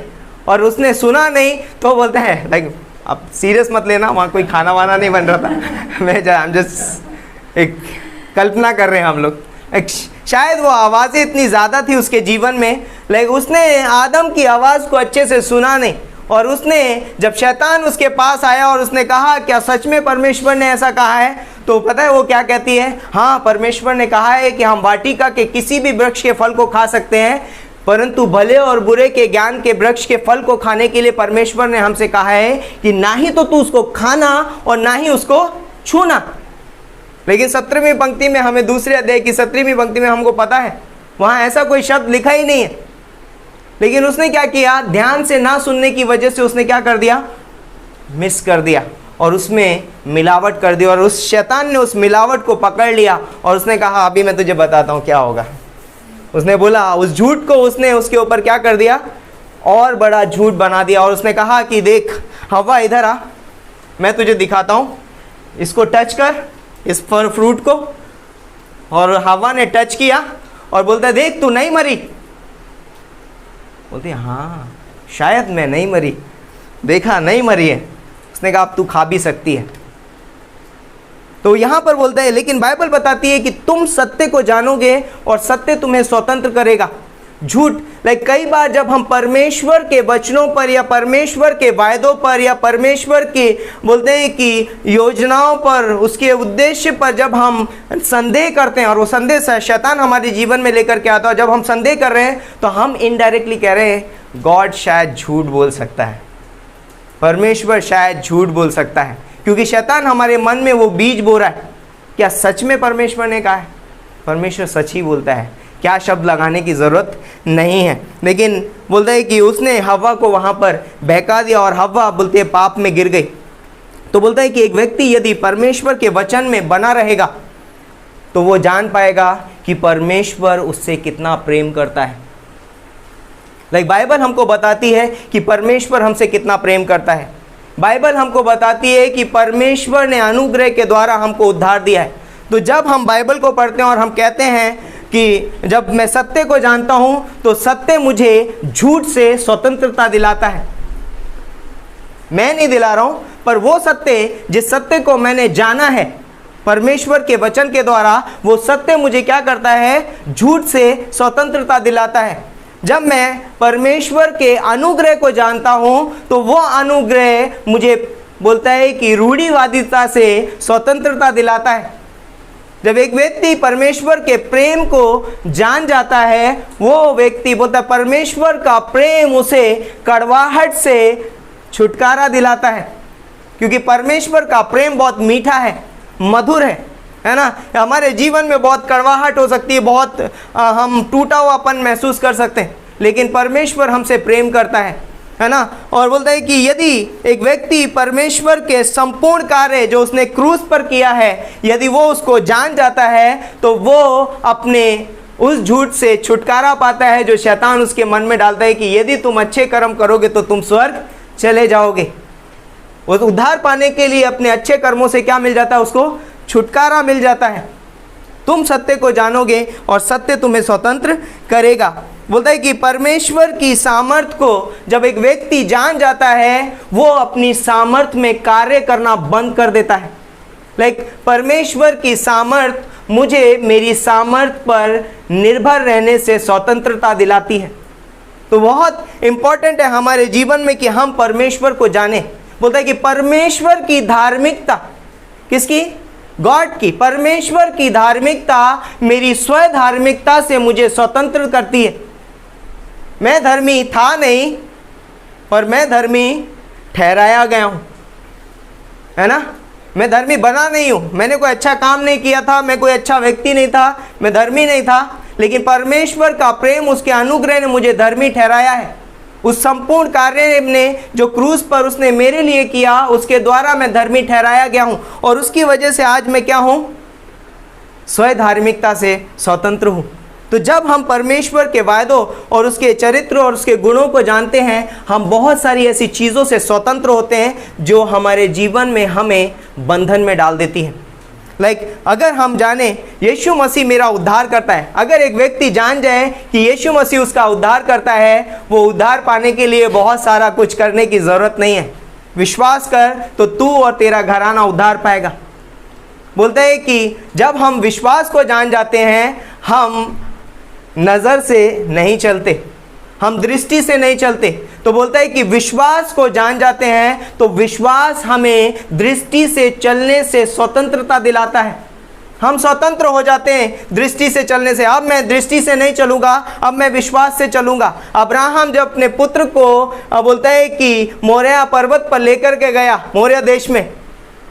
और उसने सुना नहीं तो बोलते हैं, अब सीरियस मत लेना, वहाँ कोई खाना वाना नहीं बन रहा था हम जस्ट एक कल्पना कर रहे हैं हम लोग। शायद वो आवाज़ें इतनी ज़्यादा थी उसके जीवन में, लेकिन उसने आदम की आवाज़ को अच्छे से सुना नहीं। और उसने, जब शैतान उसके पास आया और उसने कहा क्या सच में परमेश्वर ने ऐसा कहा है, तो पता है वो क्या कहती है, हाँ परमेश्वर ने कहा है कि हम वाटिका के किसी भी वृक्ष के फल को खा सकते हैं, परंतु भले और बुरे के ज्ञान के वृक्ष के फल को खाने के लिए परमेश्वर ने हमसे कहा है कि ना ही तो तू उसको खाना और ना ही उसको छूना। लेकिन 17वीं पंक्ति में, हमें दूसरे अध्याय की 17वीं पंक्ति में हमको पता है वहाँ ऐसा कोई शब्द लिखा ही नहीं है। लेकिन उसने क्या किया, ध्यान से ना सुनने की वजह से उसने क्या कर दिया, मिस कर दिया और उसमें मिलावट कर दी। और उस शैतान ने उस मिलावट को पकड़ लिया और उसने कहा अभी मैं तुझे बताता हूँ क्या होगा। उसने बोला, उस झूठ को उसने उसके ऊपर क्या कर दिया, और बड़ा झूठ बना दिया। और उसने कहा कि देख हवा, इधर आ, मैं तुझे दिखाता हूँ, इसको टच कर, इस फ्रूट को। और हवा ने टच किया और बोलता देख तू नहीं मरी। बोलती हाँ शायद मैं नहीं मरी, देखा नहीं मरी है। उसने कहा अब तू खा भी सकती है। तो यहाँ पर बोलता है, लेकिन बाइबल बताती है कि तुम सत्य को जानोगे और सत्य तुम्हें स्वतंत्र करेगा। झूठ, कई बार जब हम परमेश्वर के वचनों पर या परमेश्वर के वायदों पर या परमेश्वर के बोलते हैं कि योजनाओं पर, उसके उद्देश्य पर जब हम संदेह करते हैं, और वो संदेह शैतान हमारे जीवन में लेकर के आता है, जब हम संदेह कर रहे हैं तो हम इनडायरेक्टली कह रहे हैं गॉड शायद झूठ बोल सकता है, परमेश्वर शायद झूठ बोल सकता है, क्योंकि शैतान हमारे मन में वो बीज बो रहा है। क्या सच में परमेश्वर ने कहा है? परमेश्वर सच ही बोलता है, क्या शब्द लगाने की ज़रूरत नहीं है। लेकिन बोलता है कि उसने हवा को वहाँ पर बहका दिया और हवा बोलते पाप में गिर गई। तो बोलता है कि एक व्यक्ति यदि परमेश्वर के वचन में बना रहेगा तो वो जान पाएगा कि परमेश्वर उससे कितना प्रेम करता है। बाइबल हमको बताती है कि परमेश्वर हमसे कितना प्रेम करता है। बाइबल हमको बताती है कि परमेश्वर ने अनुग्रह के द्वारा हमको उद्धार दिया है। तो जब हम बाइबल को पढ़ते हैं और हम कहते हैं कि जब मैं सत्य को जानता हूं तो सत्य मुझे झूठ से स्वतंत्रता दिलाता है। मैं नहीं दिला रहा हूं, पर वो सत्य, जिस सत्य को मैंने जाना है परमेश्वर के वचन के द्वारा, वो सत्य मुझे क्या करता है, झूठ से स्वतंत्रता दिलाता है। जब मैं परमेश्वर के अनुग्रह को जानता हूं तो वो अनुग्रह मुझे बोलता है कि रूढ़िवादिता से स्वतंत्रता दिलाता है। जब एक व्यक्ति परमेश्वर के प्रेम को जान जाता है, वो व्यक्ति बोलता है परमेश्वर का प्रेम उसे कड़वाहट से छुटकारा दिलाता है, क्योंकि परमेश्वर का प्रेम बहुत मीठा है, मधुर है ना। हमारे जीवन में बहुत कड़वाहट हो सकती है, बहुत हम टूटा हुआपन महसूस कर सकते हैं, लेकिन परमेश्वर हमसे प्रेम करता है। है ना। और बोलता है कि यदि एक व्यक्ति परमेश्वर के संपूर्ण कार्य जो उसने क्रूस पर किया है, यदि वो उसको जान जाता है, तो वो अपने उस झूठ से छुटकारा पाता है जो शैतान उसके मन में डालता है कि यदि तुम अच्छे कर्म करोगे तो तुम स्वर्ग चले जाओगे। वो उद्धार पाने के लिए अपने अच्छे कर्मों से क्या मिल जाता है, उसको छुटकारा मिल जाता है। तुम सत्य को जानोगे और सत्य तुम्हें स्वतंत्र करेगा। बोलता है कि परमेश्वर की सामर्थ को जब एक व्यक्ति जान जाता है, वो अपनी सामर्थ में कार्य करना बंद कर देता है। परमेश्वर की सामर्थ मुझे मेरी सामर्थ पर निर्भर रहने से स्वतंत्रता दिलाती है। तो बहुत इंपॉर्टेंट है हमारे जीवन में कि हम परमेश्वर को जानें। बोलता है कि परमेश्वर की धार्मिकता, किसकी? गॉड की। परमेश्वर की धार्मिकता मेरी स्व धार्मिकता से मुझे स्वतंत्र करती है। मैं धर्मी था नहीं, पर मैं धर्मी ठहराया गया हूं, है ना। मैं धर्मी बना नहीं हूं, मैंने कोई अच्छा काम नहीं किया था, मैं कोई अच्छा व्यक्ति नहीं था, मैं धर्मी नहीं था, लेकिन परमेश्वर का प्रेम, उसके अनुग्रह ने मुझे धर्मी ठहराया है। उस संपूर्ण कार्य ने जो क्रूस पर उसने मेरे लिए किया, उसके द्वारा मैं धर्मी ठहराया गया हूं। और उसकी वजह से आज मैं क्या हूं? स्व धार्मिकता से स्वतंत्र हूं। तो जब हम परमेश्वर के वायदों और उसके चरित्र और उसके गुणों को जानते हैं, हम बहुत सारी ऐसी चीज़ों से स्वतंत्र होते हैं जो हमारे जीवन में हमें बंधन में डाल देती है। अगर हम जाने यीशु मसीह मेरा उद्धार करता है, अगर एक व्यक्ति जान जाए कि यीशु मसीह उसका उद्धार करता है, वो उद्धार पाने के लिए बहुत सारा कुछ करने की ज़रूरत नहीं है। विश्वास कर तो तू और तेरा घराना उद्धार पाएगा। बोलते हैं कि जब हम विश्वास को जान जाते हैं, हम नज़र से नहीं चलते, हम दृष्टि से नहीं चलते। तो बोलता है कि विश्वास को जान जाते हैं तो विश्वास हमें दृष्टि से चलने से स्वतंत्रता दिलाता है। हम स्वतंत्र हो जाते हैं दृष्टि से चलने से। अब मैं दृष्टि से नहीं चलूँगा, अब मैं विश्वास से चलूँगा। अब्राहम जब अपने पुत्र को बोलता है कि मोरिया पर्वत पर लेकर के गया, मोरिया देश में,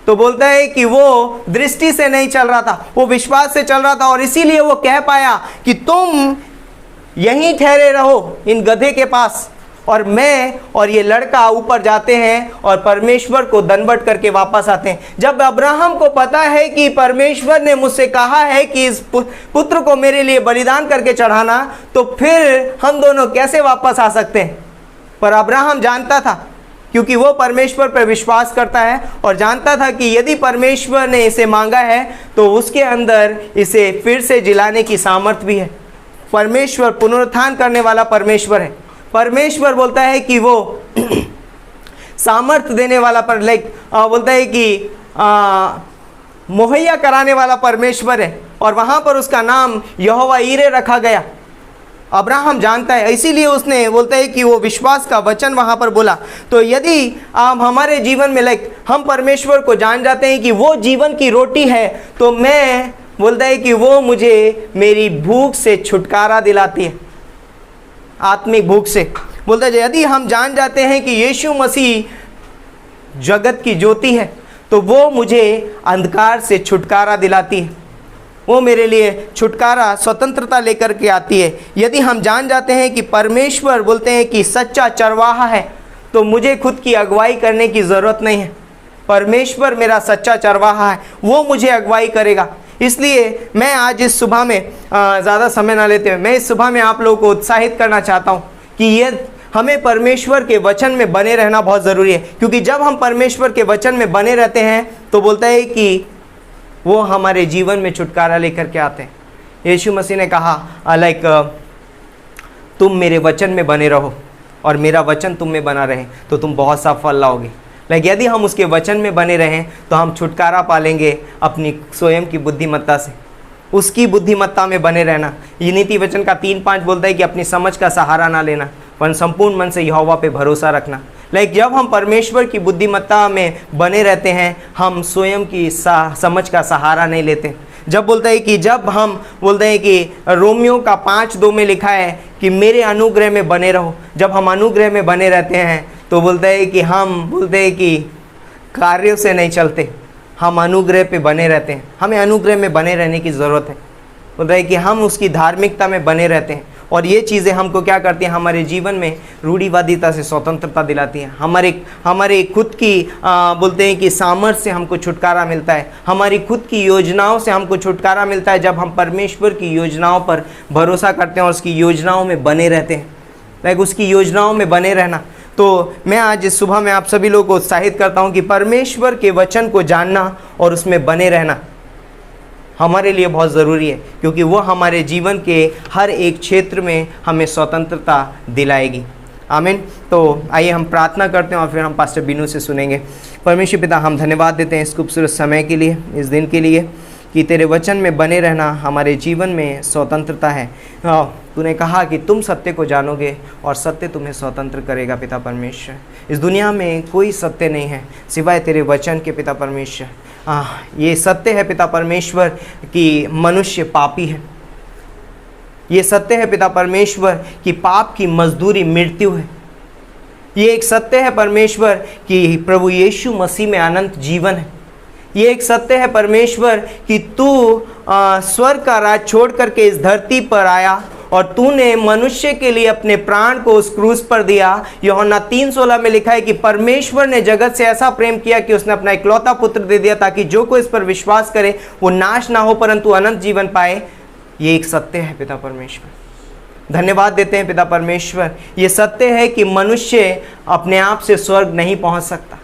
तो बोलता है कि वो दृष्टि से नहीं चल रहा था, वो विश्वास से चल रहा था। और इसीलिए वो कह पाया कि तुम यहीं ठहरे रहो इन गधे के पास, और मैं और ये लड़का ऊपर जाते हैं और परमेश्वर को दंडवत करके वापस आते हैं। जब अब्राहम को पता है कि परमेश्वर ने मुझसे कहा है कि इस पुत्र को मेरे लिए बलिदान करके चढ़ाना, तो फिर हम दोनों कैसे वापस आ सकते हैं? पर अब्राहम जानता था, क्योंकि वो परमेश्वर पर विश्वास करता है और जानता था कि यदि परमेश्वर ने इसे मांगा है तो उसके अंदर इसे फिर से जिलाने की सामर्थ भी है। परमेश्वर पुनरुत्थान करने वाला परमेश्वर है। परमेश्वर बोलता है कि वो सामर्थ देने वाला बोलता है कि मुहैया कराने वाला परमेश्वर है, और वहाँ पर उसका नाम यहोवा ईरे रखा गया। अब्राहम जानता है, इसीलिए उसने बोलता है कि वो विश्वास का वचन वहाँ पर बोला। तो यदि आप हमारे जीवन में हम परमेश्वर को जान जाते हैं कि वो जीवन की रोटी है, तो मैं बोलता है कि वो मुझे मेरी भूख से छुटकारा दिलाती है, आत्मिक भूख से। बोलता है यदि हम जान जाते हैं कि यीशु मसीह जगत की ज्योति है, तो वो मुझे अंधकार से छुटकारा दिलाती है, वो मेरे लिए छुटकारा, स्वतंत्रता लेकर के आती है। यदि हम जान जाते हैं कि परमेश्वर बोलते हैं कि सच्चा चरवाहा है, तो मुझे खुद की अगुवाई करने की ज़रूरत नहीं है। परमेश्वर मेरा सच्चा चरवाहा है, वो मुझे अगुवाई करेगा। इसलिए मैं आज इस सुबह में ज़्यादा समय ना लेते हुए मैं इस सुबह में आप लोगों को उत्साहित करना चाहता हूँ कि ये हमें परमेश्वर के वचन में बने रहना बहुत ज़रूरी है। क्योंकि जब हम परमेश्वर के वचन में बने रहते हैं तो बोलता है कि वो हमारे जीवन में छुटकारा लेकर के आते हैं। यीशु मसीह ने कहा तुम मेरे वचन में बने रहो और मेरा वचन तुम में बना रहे तो तुम बहुत सा फल लाओगे। यदि हम उसके वचन में बने रहें तो हम छुटकारा पालेंगे अपनी स्वयं की बुद्धिमत्ता से, उसकी बुद्धिमत्ता में बने रहना। ये नीति वचन का 3:5 बोलता है कि अपनी समझ का सहारा ना लेना, पर संपूर्ण मन से यहोवा पे भरोसा रखना। जब हम परमेश्वर की बुद्धिमत्ता में बने रहते हैं, हम स्वयं की समझ का सहारा नहीं लेते। जब बोलता है कि जब हम बोलते हैं कि रोमियो का 5:2 में लिखा है कि मेरे अनुग्रह में बने रहो, जब हम अनुग्रह में बने रहते हैं तो बोलता है कि हम बोलते हैं कि कार्यों से नहीं चलते, हम अनुग्रह पे बने रहते हैं। हमें अनुग्रह में बने रहने की ज़रूरत है। बोलता है कि हम उसकी धार्मिकता में बने रहते हैं, और ये चीज़ें हमको क्या करती हैं, हमारे जीवन में रूढ़िवादिता से स्वतंत्रता दिलाती हैं। हमारे खुद की बोलते हैं कि सामर्थ्य से हमको छुटकारा मिलता है, हमारी खुद की योजनाओं से हमको छुटकारा मिलता है जब हम परमेश्वर की योजनाओं पर भरोसा करते हैं और उसकी योजनाओं में बने रहते हैं। लाइक उसकी योजनाओं में बने रहना। तो मैं आज इस सुबह में आप सभी लोगों को उत्साहित करता हूँ कि परमेश्वर के वचन को जानना और उसमें बने रहना हमारे लिए बहुत ज़रूरी है, क्योंकि वो हमारे जीवन के हर एक क्षेत्र में हमें स्वतंत्रता दिलाएगी। आमीन। तो आइए हम प्रार्थना करते हैं और फिर हम पास्टर बीनू से सुनेंगे। परमेश्वर पिता, हम धन्यवाद देते हैं इस खूबसूरत समय के लिए, इस दिन के लिए कि तेरे वचन में बने रहना हमारे जीवन में स्वतंत्रता है। तूने कहा कि तुम सत्य को जानोगे और सत्य तुम्हें स्वतंत्र करेगा। पिता परमेश्वर, इस दुनिया में कोई सत्य नहीं है सिवाय तेरे वचन के। पिता परमेश्वर, ये सत्य है पिता परमेश्वर कि मनुष्य पापी है। ये सत्य है पिता परमेश्वर कि पाप की मजदूरी मृत्यु है। ये एक सत्य है परमेश्वर कि प्रभु यीशु मसीह में अनंत जीवन है। ये एक सत्य है परमेश्वर कि तू स्वर्ग का राज छोड़ करके इस धरती पर आया और तूने मनुष्य के लिए अपने प्राण को उस क्रूस पर दिया। यूहन्ना 3:16 में लिखा है कि परमेश्वर ने जगत से ऐसा प्रेम किया कि उसने अपना इकलौता पुत्र दे दिया ताकि जो कोई इस पर विश्वास करे वो नाश ना हो परंतु अनंत जीवन पाए। ये एक सत्य है पिता परमेश्वर। धन्यवाद देते हैं पिता परमेश्वर। ये सत्य है कि मनुष्य अपने आप से स्वर्ग नहीं पहुंच सकता।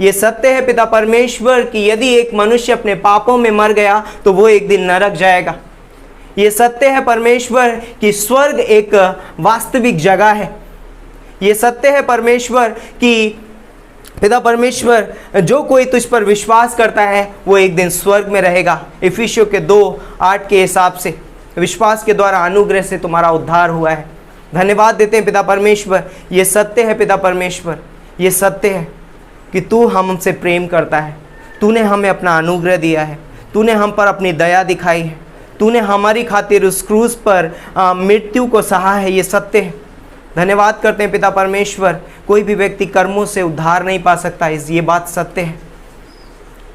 ये सत्य है पिता परमेश्वर कि यदि एक मनुष्य अपने पापों में मर गया तो वो एक दिन नरक जाएगा। ये सत्य है परमेश्वर कि स्वर्ग एक वास्तविक जगह है। ये सत्य है परमेश्वर कि पिता परमेश्वर जो कोई तुझ पर विश्वास करता है वो एक दिन स्वर्ग में रहेगा। इफिसियों के 2:8 के हिसाब से विश्वास के द्वारा अनुग्रह से तुम्हारा उद्धार हुआ है। धन्यवाद देते हैं पिता परमेश्वर। ये सत्य है पिता परमेश्वर। ये सत्य है कि तू हमसे प्रेम करता है। तूने हमें अपना अनुग्रह दिया है। तूने हम पर अपनी दया दिखाई है। तूने हमारी खातिर उस क्रूस पर मृत्यु को सहा है। ये सत्य है। धन्यवाद करते हैं पिता परमेश्वर। कोई भी व्यक्ति कर्मों से उद्धार नहीं पा सकता, ये बात सत्य है।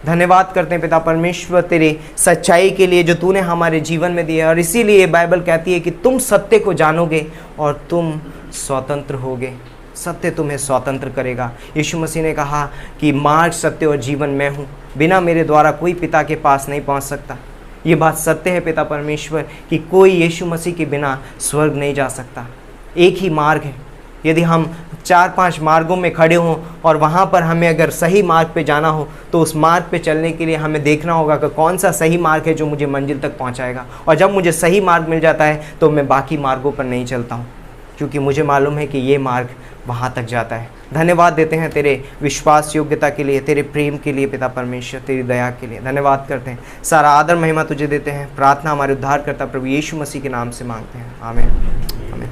धन्यवाद करते हैं पिता परमेश्वर तेरी सच्चाई के लिए जो तूने हमारे जीवन में दी है। और इसीलिए बाइबल कहती है कि तुम सत्य को जानोगे और तुम स्वतंत्र होगे। सत्य तुम्हें स्वतंत्र करेगा। यीशु मसीह ने कहा कि मार्ग, सत्य और जीवन मैं हूँ, बिना मेरे द्वारा कोई पिता के पास नहीं पहुँच सकता। ये बात सत्य है पिता परमेश्वर कि कोई यीशु मसीह के बिना स्वर्ग नहीं जा सकता। एक ही मार्ग है। यदि हम 4-5 मार्गों में खड़े हों और वहाँ पर हमें अगर सही मार्ग पे जाना हो तो उस मार्ग पे चलने के लिए हमें देखना होगा कि कौन सा सही मार्ग है जो मुझे मंजिल तक पहुँचाएगा। और जब मुझे सही मार्ग मिल जाता है तो मैं बाकी मार्गों पर नहीं चलता हूँ, क्योंकि मुझे मालूम है कि ये मार्ग वहाँ तक जाता है। धन्यवाद देते हैं तेरे विश्वास योग्यता के लिए, तेरे प्रेम के लिए पिता परमेश्वर, तेरी दया के लिए धन्यवाद करते हैं। सारा आदर महिमा तुझे देते हैं। प्रार्थना हमारे उद्धार करता प्रभु यीशु मसीह के नाम से मांगते हैं। आमीन। आमीन।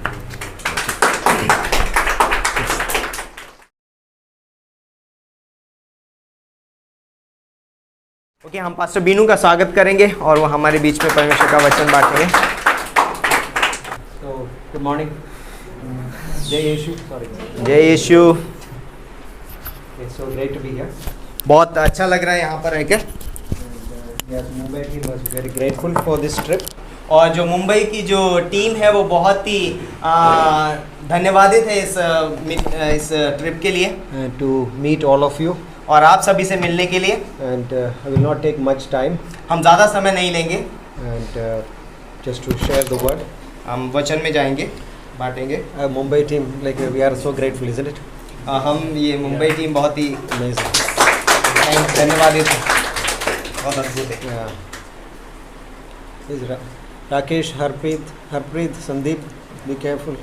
ओके, हम पास्टर बीनू का स्वागत करेंगे और वो हमारे बीच में परमेश्वर का वचन बांटेंगे।
So, good morning. जय यीशु,
जय यीशु।
It's so great to be here.
बहुत अच्छा लग रहा है यहाँ पर रहकर।
Yes, Mumbai team was very grateful for this trip.
और जो मुंबई की जो टीम है वो बहुत ही धन्यवादित है इस ट्रिप के लिए
And to meet all of you.
और आप सभी से मिलने के लिए।
And I will not take much time.
हम ज़्यादा समय नहीं लेंगे।
And just to share the word.
हम वचन में जाएंगे, बांटेंगे।
Mumbai team, like we are so grateful, isn't it?
हम ये मुंबई टीम बहुत ही
Amazing.
धन्यवादित है, बहुत अद्भुत है।
Yeah. Is Rakesh, Harpreet, Sandeep, be careful.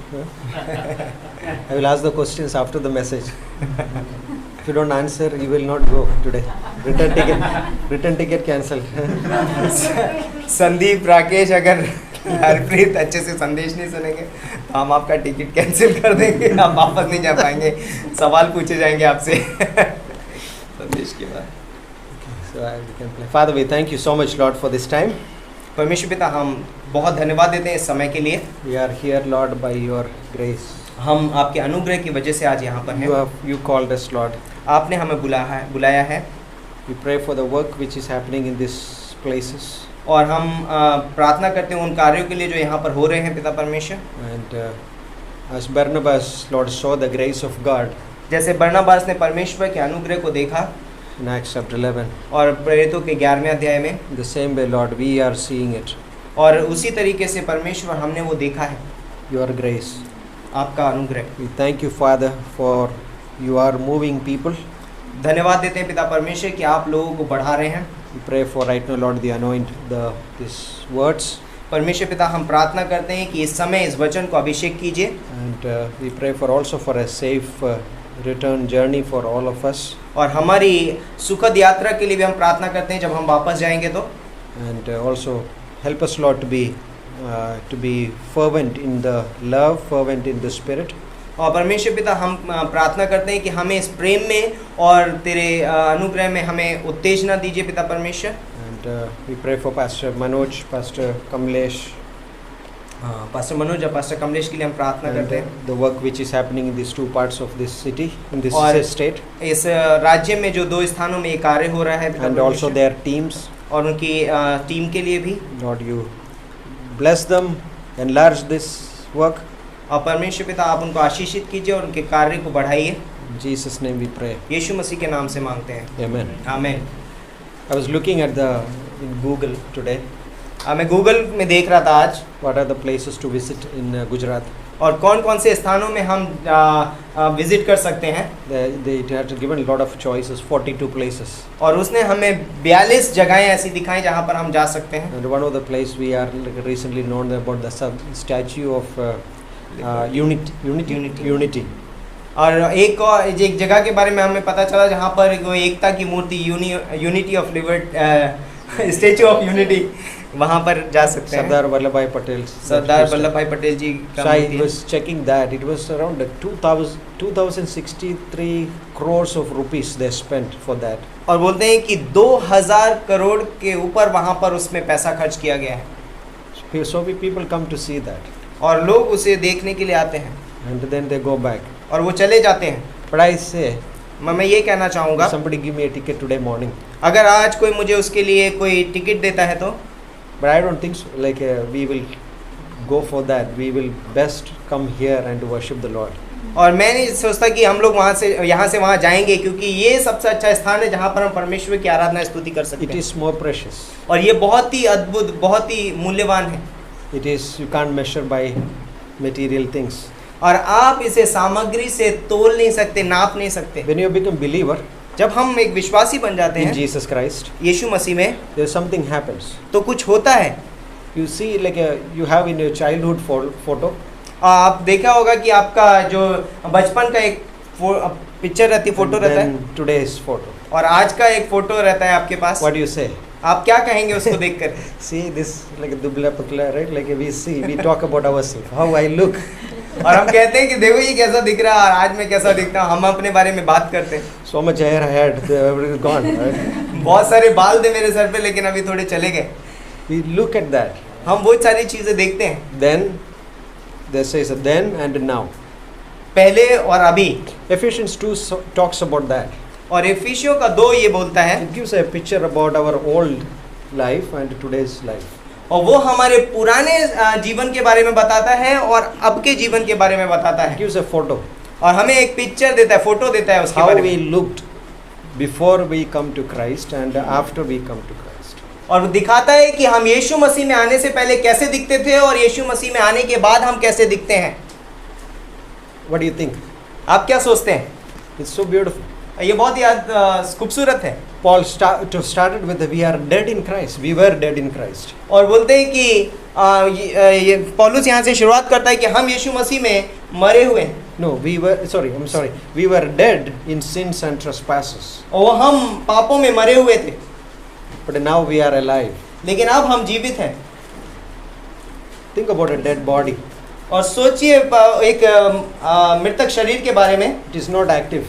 I will ask the questions after the message. If you don't answer, you will not go today. Return ticket cancelled.
Sandeep, Rakesh, अगर हरप्रीत अच्छे से संदेश नहीं सुनेंगे तो हम आपका टिकट कैंसिल कर देंगे, आप वापस नहीं जा पाएंगे। सवाल पूछे जाएंगे आपसे संदेश के बाद।
So we can play. Father, we thank you so much, Lord, for this time.
परमेश्वर पिता, हम बहुत धन्यवाद देते हैं इस समय के लिए।
We are here, Lord, by your grace.
हम आपके अनुग्रह की वजह से आज यहाँ पर हैं।
You called us, Lord.
आपने हमें बुलाया है।
We pray for the work which is happening in these places.
और हम प्रार्थना करते हैं उन कार्यों के लिए जो यहाँ पर हो रहे हैं पिता परमेश्वर।
And as Barnabas, Lord, saw the grace of God
जैसे बरनबास ने परमेश्वर के अनुग्रह को देखा
in Acts chapter 11,
और प्रेरितों के 11वें अध्याय में,
the same way, Lord, we are seeing it.
और उसी तरीके से परमेश्वर हमने वो देखा है,
Your grace.
आपका अनुग्रह।
We thank you, Father, for you are moving people.
धन्यवाद देते हैं पिता परमेश्वर कि आप लोगों को बढ़ा रहे हैं।
We pray for right now, Lord, the anoint these words,
परमेश्वर पिता हम प्रार्थना करते हैं कि इस समय इस वचन को अभिषेक कीजिए,
and we pray for also for a safe return journey for all of us,
और हमारी सुखद यात्रा के लिए भी हम प्रार्थना करते हैं जब हम वापस जाएंगे तो।
and also help us, Lord, to be fervent in the love, fervent in the spirit,
और परमेश्वर पिता हम प्रार्थना करते हैं कि हमें इस प्रेम में और तेरे अनुग्रह में हमें उत्तेजना दीजिए पिता परमेश्वर।
and we pray for Pastor Manoj, Pastor Kamlesh,
pastor Manoj और पास्टर कमलेश के लिए हम प्रार्थना
and
करते हैं।
the work which is happening in these two parts of this city, in this
और
state,
इस राज्य में जो 2 स्थानों में ये कार्य हो रहा है पिता
and also
परमेश्वर,
their teams,
और उनकी टीम के लिए भी,
Lord, you bless them, enlarge this work.
और परमेश्वर पिता आप उनको आशीषित कीजिए और उनके कार्य को बढ़ाइए।
In Jesus' name we pray.
यीशु मसीह के नाम से मांगते हैं,
Amen.
आमीन।
I was looking at in Google today,
मैं गूगल में देख रहा था आज,
what are the places to visit in Gujarat.
और कौन कौन से स्थानों में हम विजिट कर सकते हैं,
They had given a lot of choices, 42 places.
और उसने हमें 42 जगहें ऐसी दिखाई जहां पर हम जा सकते हैं।
And one of the place we are recently known about the statue of unity.
और एक जगह के बारे में हमें पता चला जहां पर वो एकता की मूर्ति unity of liberty statue of unity, वहां पर जा सकते हैं।
Sardar Vallabhbhai Patel.
Sardar Vallabh भाई पटेल जी का
So I
मूर्ति है।
was checking that it was around 2063 crores of rupees they spent for that.
और बोलते हैं कि 2000 करोड़ के ऊपर वहां पर उसमें पैसा खर्च किया गया है,
So people come to see that,
और लोग उसे देखने के लिए आते हैं
and then they go back.
और वो चले जाते हैं।
But I say,
मैं ये कहना चाहूँगा,
somebody give me a ticket today morning.
अगर आज कोई मुझे उसके लिए कोई टिकट देता है तो,
But I don't think so. Like we will go for that. We will best come here and worship the Lord.
और मैं नहीं सोचता कि हम लोग यहाँ से वहाँ जाएंगे, क्योंकि ये सबसे अच्छा स्थान है जहाँ पर हम परमेश्वर की आराधना स्तुति कर सकते
It
हैं।
is more precious.
और ये बहुत ही अद्भुत, बहुत ही मूल्यवान है,
It is, you can't measure by material things.
और आप इसे सामग्री से तोल नहीं सकते, नाप नहीं सकते।
When you become believer
जब हम एक विश्वासी बन जाते
in
हैं
Jesus Christ,
यीशु मसीह में,
there something happens.
तो कुछ होता है।
You see, like you have in your childhood photo.
आप देखा होगा कि आपका जो बचपन का एक पिक्चर रहती है, फोटो
and
रहता है,
then today's photo.
और आज का एक फोटो रहता है आपके पास।
What do you say?
आप क्या कहेंगे उसको देखकर?
See this like dubla patla, right? Like we talk about ourselves, how I look.
और हम कहते हैं कि देखो ये कैसा दिख रहा है और आज मैं कैसा दिखता हूँ, हम अपने बारे में बात करते हैं।
So much hair I had, everything is gone. Right?
बहुत सारे बाल थे मेरे सर पे, लेकिन अभी थोड़े चले गए।
We look at that.
हम वो सारी चीजें देखते हैं,
Then there says then and now.
पहले और अभी।
Ephesians 2 talks about that.
और एफिसियों का 2 ये बोलता है,
It gives a picture about our old life and today's life.
और वो हमारे पुराने जीवन के बारे में बताता है और अब के जीवन के बारे में बताता
It
है,
gives a photo.
और हमें एक पिक्चर देता है, फोटो देता है उसके
How
बारे
we
में,
looked before we come to Christ and after we come to Christ.
और वो दिखाता है कि हम यीशु मसीह में आने से पहले कैसे दिखते थे और यीशु मसीह में आने के बाद हम कैसे दिखते हैं।
What do you think?
आप क्या सोचते हैं?
It's so beautiful.
ये बहुत ही खूबसूरत है।
Paul started with we are dead in Christ. We were dead in Christ.
और बोलते हैं कि ये पौलुस यहाँ से शुरुआत करता है कि हम यीशु मसीह में मरे हुए हैं।
No, I'm sorry. We were dead in sins and trespasses.
और हम पापों में मरे हुए थे,
But now we are alive.
लेकिन अब हम जीवित हैं।
Think about a dead body.
और सोचिए एक मृतक शरीर के बारे में,
It is not active.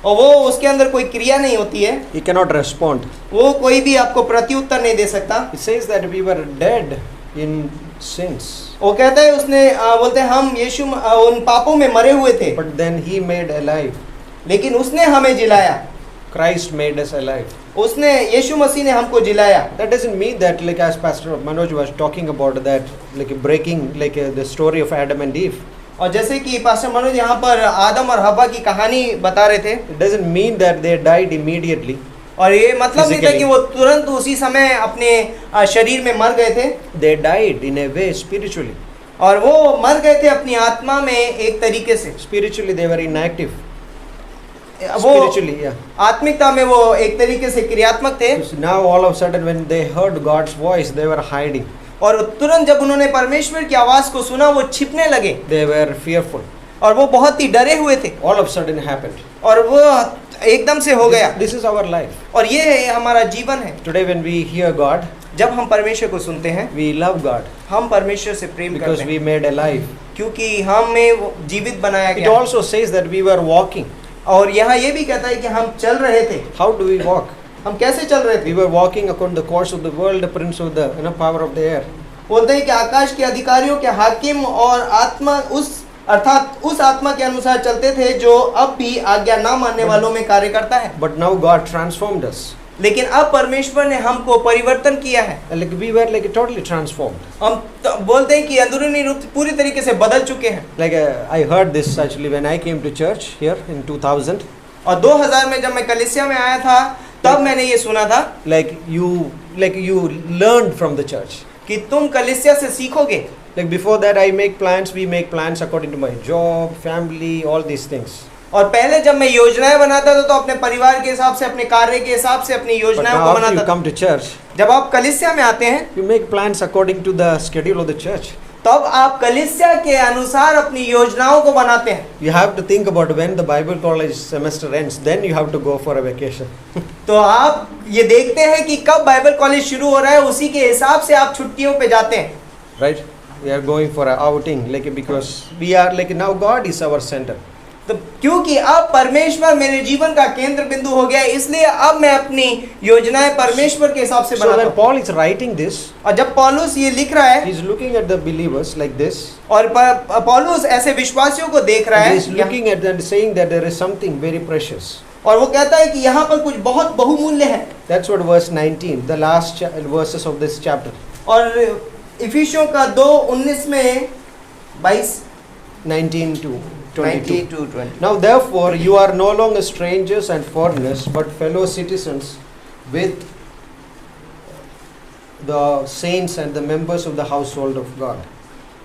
और वो उसके अंदर कोई क्रिया नहीं होती है,
He cannot respond.
वो कोई भी आपको प्रत्युत्तर नहीं दे सकता।
It says that we were dead in sins.
वो कहता है उसने बोलते हैं हम यीशु उन पापों में मरे हुए थे,
But then He made alive.
लेकिन उसने हमें जिलाया।
Christ made us alive.
उसने यीशु मसीह ने हमको जिलाया।
That doesn't mean that, like as Pastor Manoj was talking about that, like breaking, like the story of Adam and Eve.
और जैसे कि पास्टर मनोज यहाँ पर आदम और हव्वा की कहानी बता रहे थे,
It doesn't mean that they died immediately.
और ये मतलब नहीं था
Physically.
कि वो तुरंत उसी समय अपने शरीर में मर गए थे,
They died in a way spiritually.
और वो मर गए थे अपनी आत्मा में एक तरीके से।
Spiritually they were inactive.
वो
Spiritually, yeah.
आत्मिकता में वो एक तरीके से क्रियात्मक थे,
So now all of a sudden when they heard God's voice, they were hiding.
और तुरंत जब उन्होंने परमेश्वर की आवाज को सुना वो छिपने लगे,
They were fearful.
और वो बहुत ही डरे हुए थे,
All of a sudden happened.
और वो एकदम से हो गया।
This is our life.
और ये है हमारा जीवन है।
Today when we hear God,
जब हम परमेश्वर को सुनते हैं,
we love God
हम परमेश्वर से प्रेम
because
करते
we
हैं,
made alive.
क्योंकि हमें वो जीवित बनाया
It
गया।
also says that we were walking.
और यहाँ ये भी कहता है कि हम चल रहे थे।
How do we walk?
हम कैसे चल रहे
We
थे?
were walking according to the course of the world, the prince of the power of the air.
बोलते हैं कि आकाश के अधिकारियों के हाकिम और आत्मा उस अर्थात उस आत्मा के अनुसार चलते थे जो अब भी आज्ञा ना मानने वालों में कार्य करता है।
But now God transformed us.
लेकिन अब परमेश्वर ने हमको परिवर्तन किया है।
Like we were like totally transformed.
हम तो बोलते हैं कि अंदरूनी रूप से पूरी तरीके से बदल चुके हैं।
Like I heard this actually when I came to church here in 2000.
और 2000 में जब मैं कलीसिया में आया था तब मैंने ये सुना था
Like you learned from the church.
कि तुम कलीसिया से सीखोगे।
Like before that we make plans according to my job, family, all these things.
और पहले जब मैं योजनाएं बनाता था तो अपने परिवार के हिसाब से, अपने कार्य के हिसाब से अपनी
But
योजनाओं
now
को
after you
बनाता था।
come to church,
जब आप कलीसिया में आते हैं
you make plans according to the schedule of the church.
तब आप कलीसिया के अनुसार अपनी योजनाओं को बनाते हैं।
You have to think about when the Bible college semester ends, then you have to go for a vacation.
तो आप ये देखते हैं कि कब बाइबल कॉलेज शुरू हो रहा है, उसी के हिसाब से आप छुट्टियों पे जाते हैं।
Right? We are going for an outing, like because we are like now God is our center.
तो क्योंकि अब परमेश्वर मेरे जीवन का केंद्र बिंदु हो गया है, इसलिए अब मैं अपनी योजनाएं परमेश्वर के हिसाब से
So
बनाता
when
हूँ।
Paul is writing this,
और जब पौलुस ये लिख रहा है,
he is looking at the believers like this.
और पौलुस ऐसे विश्वासियों को देख रहा
He
है
is looking at them saying that there is something very precious.
और वो कहता है कि यहाँ पर कुछ बहुत बहुमूल्य है।
That's what verse 19, the last verses of this chapter.
और इफिसियों का 2:19 में
19 to 22.
19 to 20।
Now therefore you are no longer strangers and foreigners, but fellow citizens with the saints and the members of the household of God.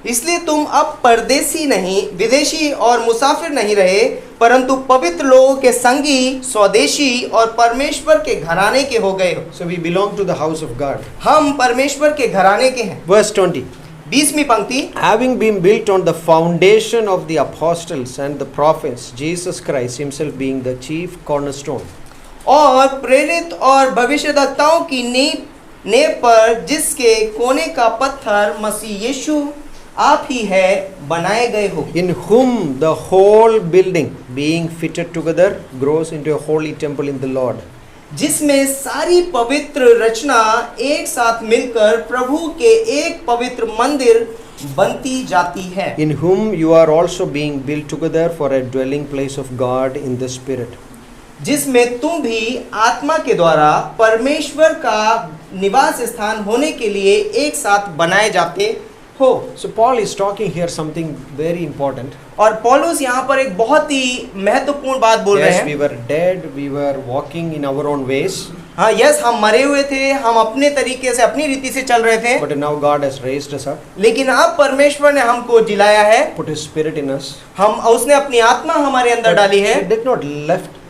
इसलिए तुम अब परदेशी नहीं, विदेशी और मुसाफिर नहीं रहे, परंतु पवित्र लोगों के संगी, स्वदेशी और परमेश्वर के घराने के हो गए हो।
So we belong to the house of God.
हम परमेश्वर के घराने के हैं।
Verse 20.
20वीं पंक्ति,
Having been built on the foundation of the apostles and the prophets, Jesus Christ himself being the chief cornerstone.
और प्रेरित और भविष्यद्वक्ताओं की नींव पर जिसके कोने का पत्थर मसीह यीशु आप ही है बनाए गए हो।
In whom the whole building being fitted together grows into a holy temple in the Lord.
जिसमें सारी पवित्र रचना एक साथ मिलकर प्रभु के एक पवित्र मंदिर बनती जाती है।
In whom you are also being built together for a dwelling place of God in the Spirit.
जिसमें तुम भी आत्मा के द्वारा परमेश्वर का निवास स्थान होने के लिए एक साथ बनाए जाते हो।
So Paul is talking here something very important.
और पौलुस यहाँ पर एक बहुत ही महत्वपूर्ण बात बोल रहे
Yes, we
हैं।
were dead, we were walking in our own ways,
हाँ, यस, हम मरे हुए थे, हम अपने तरीके से अपनी रीति से चल रहे थे,
but now God has raised us up,
लेकिन अब परमेश्वर ने हमको जिलाया है,
put His Spirit in us.
उसने अपनी आत्मा हमारे अंदर डाली है,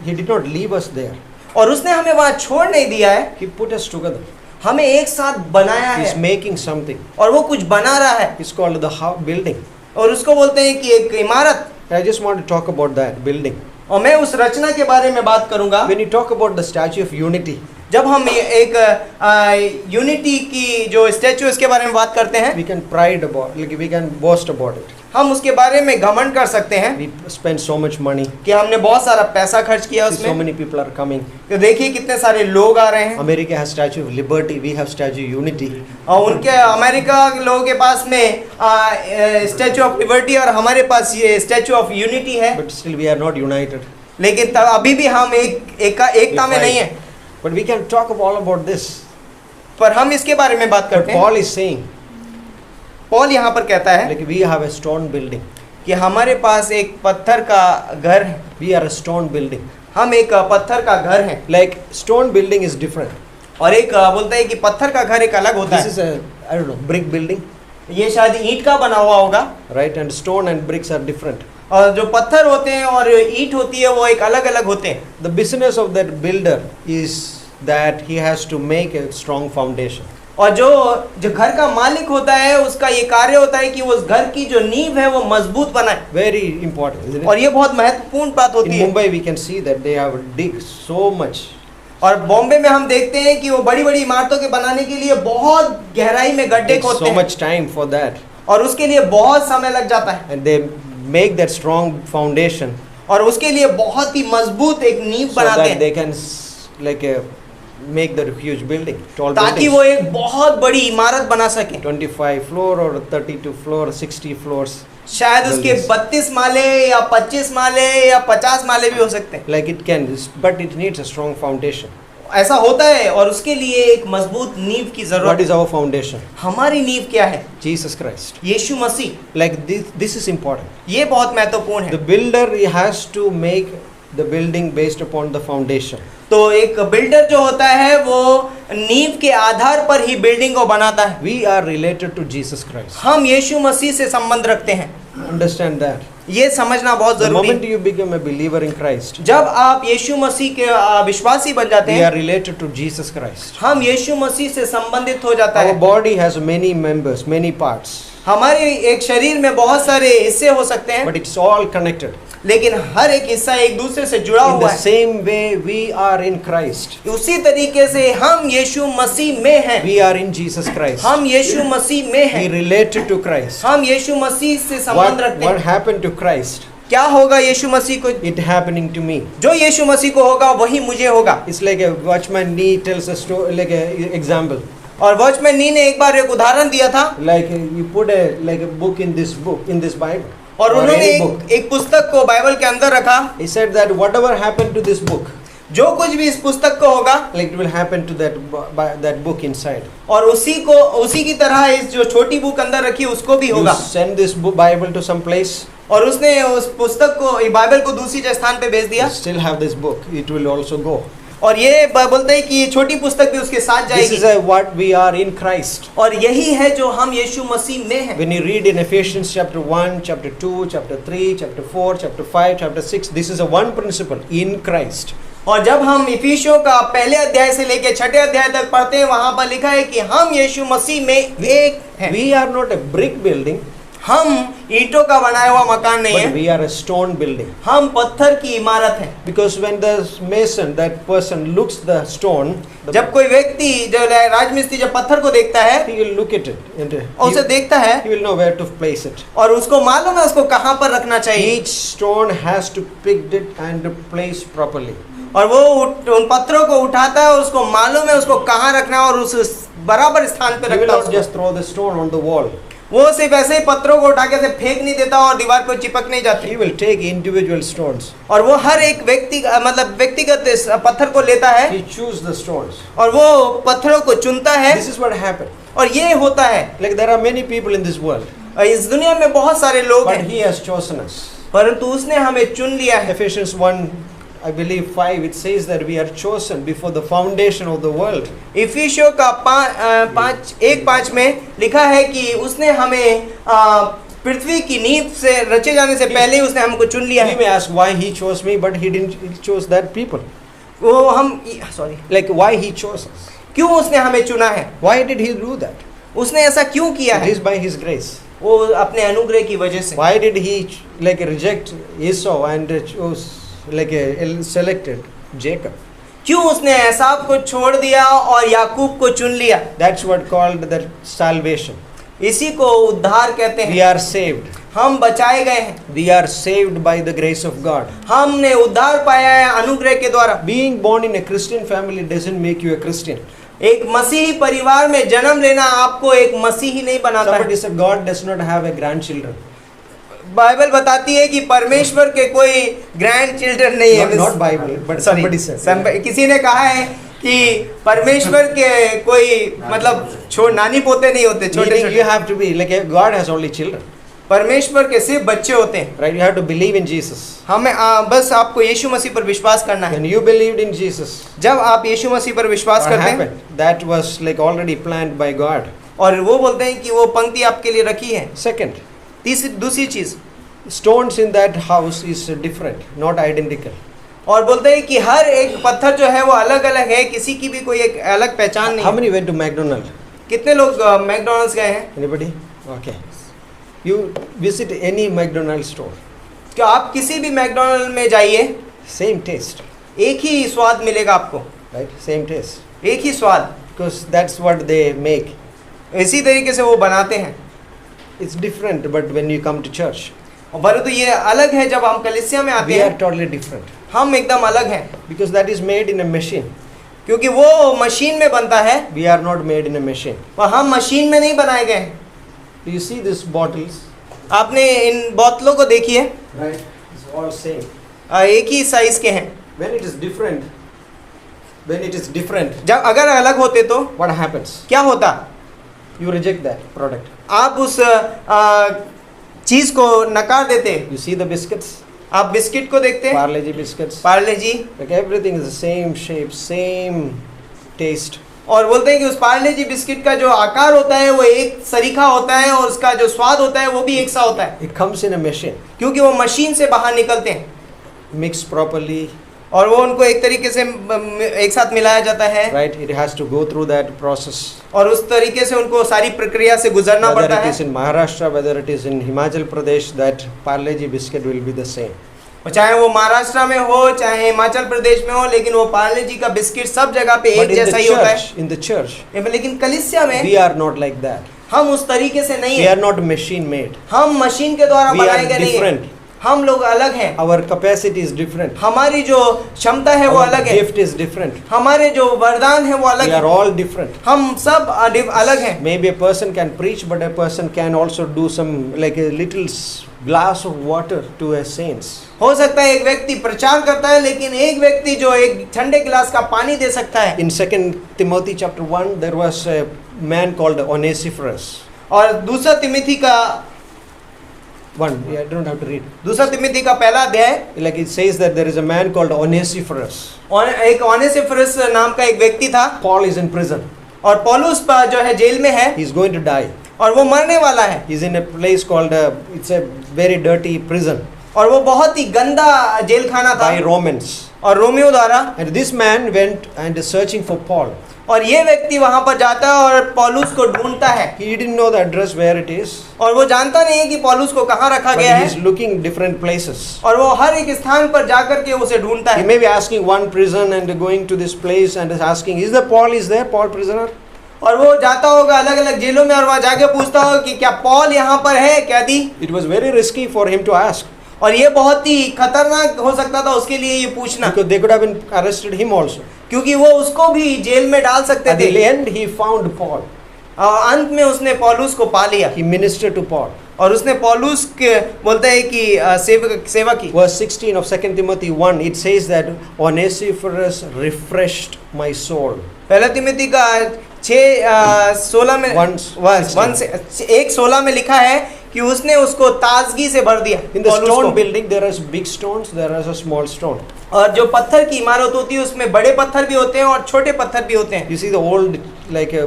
He did not leave us there.
और उसने हमें वहाँ छोड़ नहीं दिया है,
He put us together.
हमें एक साथ बनाया
He's
है,
making something.
और वो कुछ बना रहा है,
It's called the building.
और उसको बोलते हैं कि एक इमारत।
I just want to talk about that building.
और मैं उस रचना के बारे में बात करूंगा।
When you talk about the Statue of Unity,
जब हम एक यूनिटी की जो स्टैचू इसके बारे में बात करते हैं,
we can we can boast about it.
हम उसके बारे में घमंड कर सकते हैं
We spend so much money.
कि हमने बहुत सारा पैसा खर्च किया
See, so
उसमें।
many people are coming.
तो देखिए कितने सारे लोग आ रहे हैं,
America has Statue of Liberty. We have Statue of Unity.
और उनके अमेरिका के लोगों के पास में स्टैचू ऑफ लिबर्टी और हमारे पास ये स्टैचू ऑफ यूनिटी है,
But still we are not united.
लेकिन तब अभी भी हम एकता में नहीं है।
But we can talk all about this.
पर हम इसके बारे में बात
But
करते हैं।
Paul is saying,
पॉल यहाँ पर कहता है
like we have a stone building.
कि हमारे पास एक पत्थर का घर है,
We are a stone building.
हम एक पत्थर का घर है।
Like stone building is different.
और एक बोलता है कि पत्थर का घर एक अलग होता
This
है।
is a, I don't know, brick building,
ये शायद ईंट का बना हुआ होगा,
right? And stone and bricks are different.
और जो पत्थर होते हैं और ईंट होती है वो एक अलग अलग होते हैं।
The business of that builder is that he has to make a strong foundation.
और जो घर का मालिक होता है उसका ये कार्य होता है कि वो उस घर की जो नींव है वो मजबूत बनाए।
Very important, isn't
और
it?
ये बहुत महत्वपूर्ण बात होती
In
है।
Mumbai, we can see that they have dig so much.
और बॉम्बे में हम देखते हैं कि वो बड़ी बड़ी इमारतों के बनाने के लिए बहुत गहराई में गड्ढे
Takes
खोदते
so
हैं
much time for that,
और उसके लिए बहुत समय लग जाता है
and they make that strong foundation
और उसके लिए बहुत ही मजबूत एक नींव
so
बनाते
that
हैं
they can like make that huge building, tall
ताकि
buildings,
वो एक बहुत बड़ी इमारत बना सके।
25 floor or 32 floor, 60 floors.
शायद उसके
buildings.
32 माले या 25 माले या 50 माले भी हो सकते हैं।
Like it can, but it needs a strong foundation.
ऐसा होता है और उसके लिए एक मजबूत नींव की
What
जरूरत
is our foundation?
है। हमारी नींव क्या है?
Jesus Christ.
Yeshu Masih.
Like this is important.
ये बहुत महत्वपूर्ण
The
है।
builder he has to make the building based upon the foundation.
तो एक बिल्डर जो होता है वो नींव के आधार पर ही बिल्डिंग को बनाता है।
We are related to Jesus Christ.
हम यीशु मसीह से संबंध रखते हैं।
Understand that.
ये समझना बहुत
The
जरूरी
moment
है।
you become a believer in Christ,
जब आप यीशु मसीह के विश्वासी बन जाते
we are
हैं,
related to Jesus Christ.
हम यीशु मसीह से संबंधित हो जाता
Our
है।
body has many members, many parts,
हमारे एक शरीर में बहुत सारे हिस्से हो सकते हैं,
but it's all connected.
लेकिन हर एक हिस्सा एक दूसरे से जुड़ा
In
हुआ
the
है।
same way, we are in Christ.
उसी तरीके से हम यीशु मसीह में हैं।
We are in Jesus Christ.
हम यीशु मसीह में
We
हैं।
related to Christ.
हम यीशु मसीह से संबंध रखते
What
हैं।
happened to Christ?
क्या होगा यीशु मसीह को?
It happening to me.
जो यीशु मसीह को होगा वही मुझे होगा।
It's like a watchman Nee tells a story, like a example.
और वॉचमैन नी ने एक बार एक उदाहरण दिया था
Like you put a book in this Bible.
और
or
उन्होंने
any book.
एक पुस्तक को बाइबल के अंदर रखा।
He said that whatever happened to this book,
जो कुछ भी इस पुस्तक को होगा
like it will happen to that book inside.
और उसी की तरह इस जो छोटी बुक अंदर रखी उसको भी
You
होगा।
send this Bible to some place,
और उसने उस पुस्तक को बाइबल को दूसरी स्थान पे भेज दिया
you still have this book. It will also go.
और ये बोलते हैं कि ये छोटी पुस्तक भी उसके साथ
This
जाएगी।
is what we are in Christ.
और यही है जो हम यीशु मसीह में हैं।
When you read in Ephesians chapter 1, chapter 2, chapter 3, chapter 4, chapter 5, chapter 6, this is a one principle in Christ.
और जब हम इफिसियों का पहले अध्याय से लेकर छठे अध्याय तक पढ़ते हैं वहां पर लिखा है कि हम यीशु मसीह में एक हैं।
We are not a brick building,
हम ईंटों का बनाया हुआ मकान नहीं
but
है,
we are a stone building.
हम पत्थर की इमारत है।
Because when the mason, that person looks the stone,
जब कोई व्यक्ति जो राजमिस्त्री जब पत्थर को देखता है
he will look at it and
और उसे देखता है
he will know where to place it.
और उसको मालूम है उसको कहाँ पर रखना चाहिए
Each stone has to pick it and place properly.
और वो उन पत्थरों को उठाता है और उसको मालूम है उसको कहाँ रखना है और उस बराबर स्थान पे
He will
रखता है
not
उसको।
just throw the stone on the wall.
वो सिर्फ ऐसे ही पत्थरों को उठा के ऐसे फेंक नहीं देता और दीवार पर चिपक नहीं जाती
He will take individual stones.
और वो हर एक व्यक्ति मतलब व्यक्तिगत इस पत्थर को लेता है
He chooses the stones.
और वो पत्थरों को चुनता है
This is what happened.
और ये होता है।
Like there are many people in this world,
और इस दुनिया में बहुत सारे लोग
but
हैं
He has chosen us.
परंतु उसने हमें चुन लिया है।
Ephesians 1, I believe 5, it says that we are chosen before the foundation of the world.
इफिसियों का 1:5 में लिखा है कि उसने हमें पृथ्वी की नींव से रचे जाने से पहले ही उसने हमको चुन लिया
We
है।
may ask why He chose me, but He didn't chose that people.
वो हम sorry
Like why He chose us?
क्यों उसने हमें चुना है?
Why did He do that?
उसने ऐसा क्यों किया
It
है?
is by His grace.
वो अपने अनुग्रह की वजह से।
Why did He like reject Esau and chose selected Jacob?
क्यों उसने एसाव को छोड़ दिया और याकूब को चुन लिया?
That's what called the salvation.
इसी को उद्धार कहते
We
हैं।
are saved.
हम बचाए गए हैं।
We are saved by the grace of God.
हमने उद्धार पाया है अनुग्रह के द्वारा।
Being born in a Christian family doesn't make you a Christian.
एक मसीही परिवार में जन्म लेना आपको एक मसीही नहीं बनाता है।
Somebody said God does not have a grandchildren.
Bible बताती है कि परमेश्वर के कोई ग्रैंड चिल्ड्रन नहीं है।
Not Bible, but somebody said.
किसी ने कहा है कि परमेश्वर के कोई मतलब नानी पोते नहीं होते, छोटे
Meaning you
छोटे।
have to be like God has only children,
परमेश्वर के सिर्फ बच्चे होते हैं।
right? You have to believe in Jesus.
हमें बस आपको यीशु मसीह पर विश्वास करना है।
When you believed in Jesus,
जब आप यीशु मसीह पर विश्वास
what
करते हैं,
happened? That was like already planned by God.
और वो बोलते हैं कि वो पंक्ति आपके लिए रखी है।
Second,
दूसरी चीज,
stones in that house is different, not identical.
और बोलते हैं कि हर एक पत्थर जो है वो अलग अलग है, किसी की भी कोई एक अलग पहचान नहीं
How
है।
many went to McDonald's?
कितने लोग मैकडॉनल्ड्स गए हैं?
Anybody? Okay. You visit any McDonald's store,
क्या आप किसी भी मैकडॉनल्ड में जाइए,
same taste,
एक ही स्वाद मिलेगा आपको,
right? Same taste.
एक ही स्वाद,
Because that's what they make.
इसी तरीके से वो बनाते हैं।
It's different, but when you come to church,
और परंतु ये अलग है जब हम कलीसिया में आते
we are
हैं,
totally different.
हम एकदम अलग हैं,
Because that is made in a machine.
क्योंकि वो मशीन में बनता है
We are not made in a machine.
और हम मशीन में नहीं बनाए गए हैं।
Do you see these bottles?
आपने इन बोतलों को देखिए,
Right. It's all same.
एक ही साइज के हैं।
When it is different,
जब अगर अलग होते तो
what happens?
क्या होता?
You reject that product.
आप उस चीज को नकार देते।
You see the biscuits,
आप बिस्किट को देखते,
Parle-G biscuits.
Parle ji,
Like everything is the same shape, same taste.
और बोलते हैं कि उस पार्ले जी बिस्किट का जो आकार होता है वो एक सरीखा होता है और उसका जो स्वाद होता है वो भी एक सा होता है,
It comes in a machine,
क्योंकि वो मशीन से बाहर निकलते हैं
mixed properly,
और वो उनको एक तरीके से एक साथ मिलाया जाता है,
right? It has to go through that process.
और उस तरीके से उनको सारी प्रक्रिया से गुजरना
Whether
पड़ता
it
है।
is in Maharashtra, whether it is in Himachal Pradesh, that Parle-G biscuit will be the same.
और चाहे वो महाराष्ट्र में हो चाहे हिमाचल प्रदेश में हो, लेकिन वो पार्ले जी का बिस्किट सब जगह पे
But
एक
in
जैसा
the
ही होता है।
church, in the church,
लेकिन कलीसिया में
we are not like that.
हम उस तरीके से नहीं
We
है,
are not machine made.
हम मशीन के द्वारा
We
बनाए
are
गए नहीं है,
different.
हम लोग अलग हैं,
Our capacity is different.
हमारी जो क्षमता है वो
Our
अलग है,
gift is different.
हमारे जो वरदान है वो अलग
We are
है,
all different.
हम सब अलग हैं।
Maybe a person can preach, but a person can also do some like a little glass of water to a saints.
हो सकता है एक व्यक्ति प्रचार करता है, लेकिन एक व्यक्ति जो एक ठंडे गिलास का पानी दे सकता है।
In 2 Timothy chapter 1, there was a man called Onesiphorus.
और दूसरा तिमिथी का
1, yeah, I don't have to read.
दूसरा तिमिथी का पहला अध्याय,
Like it says that there is a man called Onesiphorus.
और एक ओनेसिफोरस नाम का एक व्यक्ति था,
Paul is in prison.
और पौलुस जो है जेल में है
He's going to die.
और वो मरने वाला है,
He's in a place called it's a very dirty prison
और वो बहुत ही गंदा जेल खाना था
by Romans.
और रोमियो द्वारा।
And this man went and is searching for Paul.
और ये व्यक्ति वहां पर जाता है और पौलुस को ढूंढता है,
He didn't know the address where it is,
और वो जानता नहीं है कि पौलुस को कहाँ रखा
but
गया
he's
है,
looking different places.
और वो हर एक स्थान पर जाकर के उसे ढूंढता
He
है।
may be asking one prison and going to this place and is asking, is there Paul? Is there Paul prisoner?
और वो जाता होगा अलग अलग जेलों में और वहां जाके पूछता होगा कि क्या पौल यहाँ पर है कैदी।
It was very risky for him to ask
और ये बहुत ही खतरनाक हो सकता था उसके लिए ये पूछना,
because they could have been arrested him also.
क्योंकि वो उसको भी जेल में डाल सकते
At the
थे।
end, he found Paul.
और अंत में उसने पौलुस को पा लिया
He ministered to Paul.
और उसने पौलुस के बोलता है कि सेवा की।
Verse 16 of 2 Timothy 1, it says that Onesiphorus refreshed my soul.
पहला तिमोथी का 6:16 में 1:16 में लिखा है कि उसने उसको ताजगी से भर दिया।
In the
पौलुस
stone
को।
building, there are big stones, there is a small stone.
और जो पत्थर की इमारत होती है उसमें बड़े पत्थर भी होते हैं और छोटे पत्थर भी होते हैं।
You see the old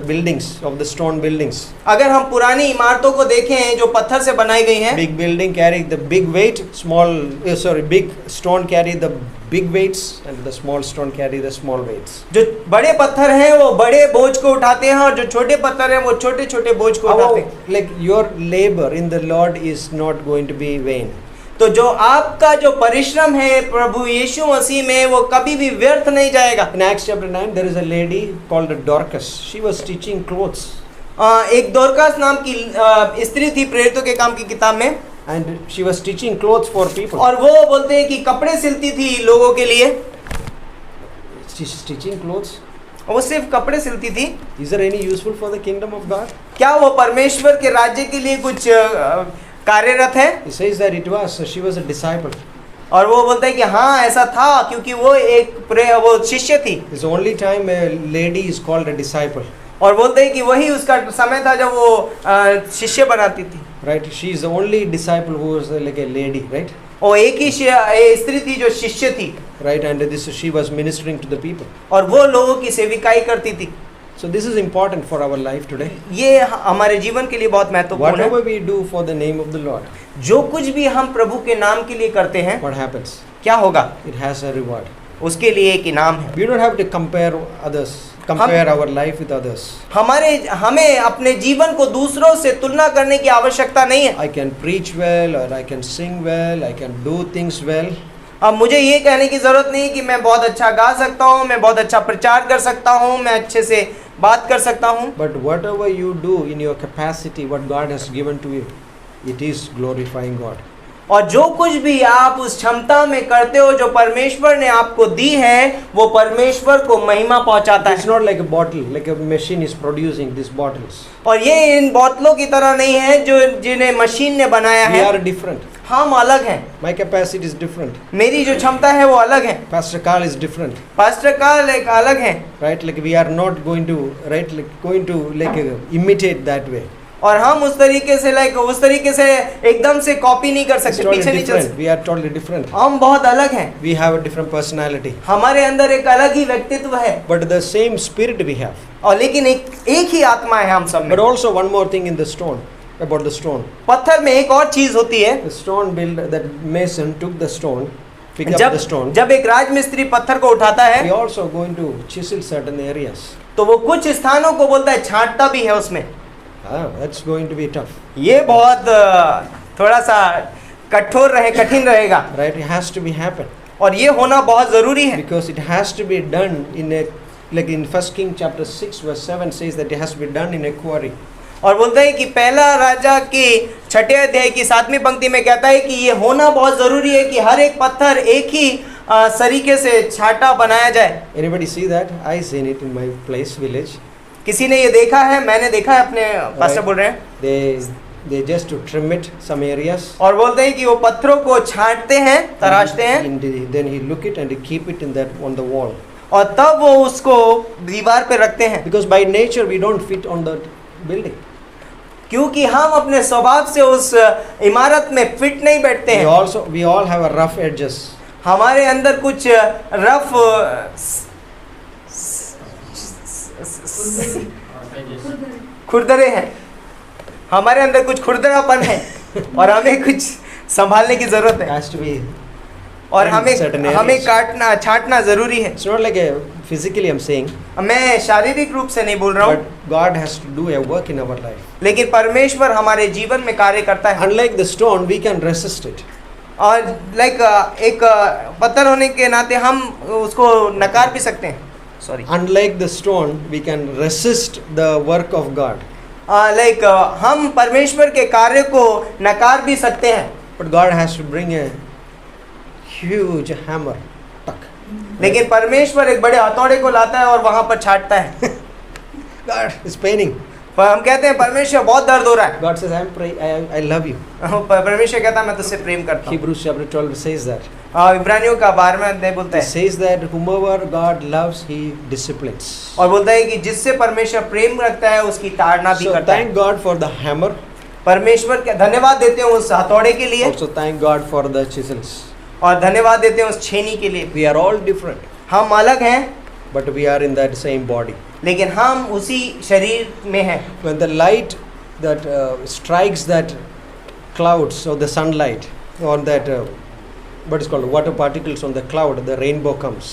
buildings of the stone buildings.
अगर हम पुरानी इमारतों को देखें जो पत्थर से बनाई गई हैं,
Big building carry the big weight, big stone carry the big weights, and the small stone carry the small weights.
जो बड़े पत्थर हैं वो बड़े बोझ को उठाते हैं और जो छोटे पत्थर हैं वो छोटे छोटे बोझ को उठाते हैं।
Like your labor in the Lord is not going to be vain.
तो जो आपका जो परिश्रम है प्रभु यीशु मसीह में वो कभी भी व्यर्थ नहीं जाएगा।
In Acts chapter 9, there is a lady called Dorcas. She was stitching clothes.
एक दोरकास नाम की स्त्री थी प्रेरितों के काम की किताब में,
And she was stitching clothes for people.
और वो बोलते हैं कि कपड़े सिलती थी लोगों के लिए।
She's stitching clothes.
वो सिर्फ कपड़े सिलती थी।
Is there any useful for the kingdom of God?
क्या वो परमेश्वर के राज्य के लिए कुछ कार्यरत है?
He says that she was a disciple.
और वो बोलता है कि हाँ ऐसा था, क्योंकि वो वो शिष्य थी।
It's the only time a lady is called a disciple.
और बोलते हैं कि वही उसका समय था जब वो शिष्य बनाती थी।
Right? She is the only disciple who was like a lady, right?
और एक ही स्त्री थी जो शिष्य थी,
Right? And she was ministering to the people.
और वो लोगों की सेविकाई करती थी।
So this is important for our life today.
ये हमारे जीवन के लिए बहुत महत्वपूर्ण है।
Whatever we do for the name of the Lord,
जो कुछ भी हम प्रभु के नाम के लिए करते हैं,
what happens?
क्या होगा?
It has a reward.
उसके लिए एक इनाम है।
We don't have to compare our life with others.
हमें अपने जीवन को दूसरों से तुलना करने की आवश्यकता नहीं है।
I can preach well, or I can sing well, I can do things well.
अब मुझे ये कहने की जरूरत नहीं कि मैं बहुत अच्छा गा सकता हूँ, मैं बहुत अच्छा प्रचार कर सकता हूँ, मैं अच्छे से बात कर सकता हूँ।
But whatever you do in your capacity, what God has given to you, it is glorifying God.
और जो कुछ भी आप उस क्षमता में करते हो जो परमेश्वर ने आपको दी है, वो परमेश्वर को महिमा पहुंचाता
It's
है।
not like a bottle, like a machine is producing these bottles.
और ये इन बोतलों की तरह नहीं है जो जिन्हें मशीन ने बनाया
We
है।
are different.
हम अलग हैं।
My capacity is different.
मेरी जो क्षमता है वो अलग है।
Pastor Carl is different.
Pastor Carl एक अलग है।
Right? Like we are not going to imitate that way.
और हम उस तरीके से एकदम से कॉपी नहीं कर
It's
सकते,
totally
पीछे नहीं चल
different.
सकते।
We are totally different.
हम बहुत अलग हैं।
We have a different personality.
हमारे अंदर एक अलग ही व्यक्तित्व है,
But the same spirit we have.
और लेकिन एक ही आत्मा है हम सब में।
But also one more thing in the stone, about the stone.
पत्थर में एक और चीज होती है।
The stone builder, that mason took the stone, picked up the stone.
जब एक राजमिस्त्री पत्थर को उठाता
He
है,
also going to chisel certain areas.
तो वो कुछ स्थानों को बोलता है, छांटता भी है उसमें।
That's going to be tough.
ये बहुत थोड़ा सा कठिन रहेगा,
Right? It has to be happen.
और ये होना बहुत जरूरी है।
Because it has to be done in a, like in 1 King chapter 6 verse 7 says that it has to be done in a quarry.
और बोलता है कि पहला राजा के 6 अध्याय की 7वीं पंक्ति में कहता है कि ये होना बहुत जरूरी है कि हर एक पत्थर एक ही तरीके से छाटा बनाया जाए।
Anybody see that? I seen it in my place, village.
किसी ने ये देखा है? मैंने देखा है, अपने पास्टर बोल रहे हैं।
They just to trim it some areas.
और बोलते हैं कि वो पत्थरों को छांटते हैं, तराशते हैं,
Then he look it and he keep it in that on the wall.
और तब वो उसको दीवार पे रखते हैं।
Because by nature we don't fit on the building.
क्योंकि हम अपने स्वभाव से उस इमारत में फिट नहीं बैठते हैं।
We all have a rough edges.
हमारे अंदर कुछ रफ खुरदरे हैं, हमारे अंदर कुछ खुरदरापन है, और हमें कुछ संभालने की जरूरत है,
Has to be.
और हमें काटना छांटना जरूरी है।
It's not like a physically I'm saying.
मैं शारीरिक रूप से नहीं बोल रहा
But
हूँ,
God has to do a work in our life.
लेकिन परमेश्वर हमारे जीवन में कार्य करता है।
Unlike the stone, we can resist it.
और एक पत्थर होने के नाते हम उसको नकार भी सकते हैं। Sorry,
Unlike the stone, we can resist the work of God.
हम परमेश्वर के कार्य को नकार भी सकते हैं।
But God has to bring a huge hammer. Tuck.
लेकिन परमेश्वर एक बड़े हथौड़े को लाता है और वहां पर छाटता है।
God is paining.
पर हम कहते हैं परमेश्वर बहुत दर्द हो रहा है।
God says, I love you.
परमेश्वर कहता है मैं तुझसे प्रेम करता हूँ।
Hebrews chapter 12 says that.
इब्रानियों का 12वां अध्याय बोलता
It
है,
says that whomever God loves, He disciplines.
और बोलता है कि जिससे परमेश्वर प्रेम रखता है उसकी ताड़ना भी
So
करता है।
thank God for the hammer.
परमेश्वर के धन्यवाद देते हैं उस हथौड़े के लिए,
Also thank God for the chisels.
और धन्यवाद देते हैं उस छेनी के लिए।
We are all different,
हम अलग हैं,
but we are in that same body.
लेकिन हम उसी शरीर में हैं।
When the light that strikes that clouds or the sunlight or that what is called water particles on the cloud, the rainbow comes.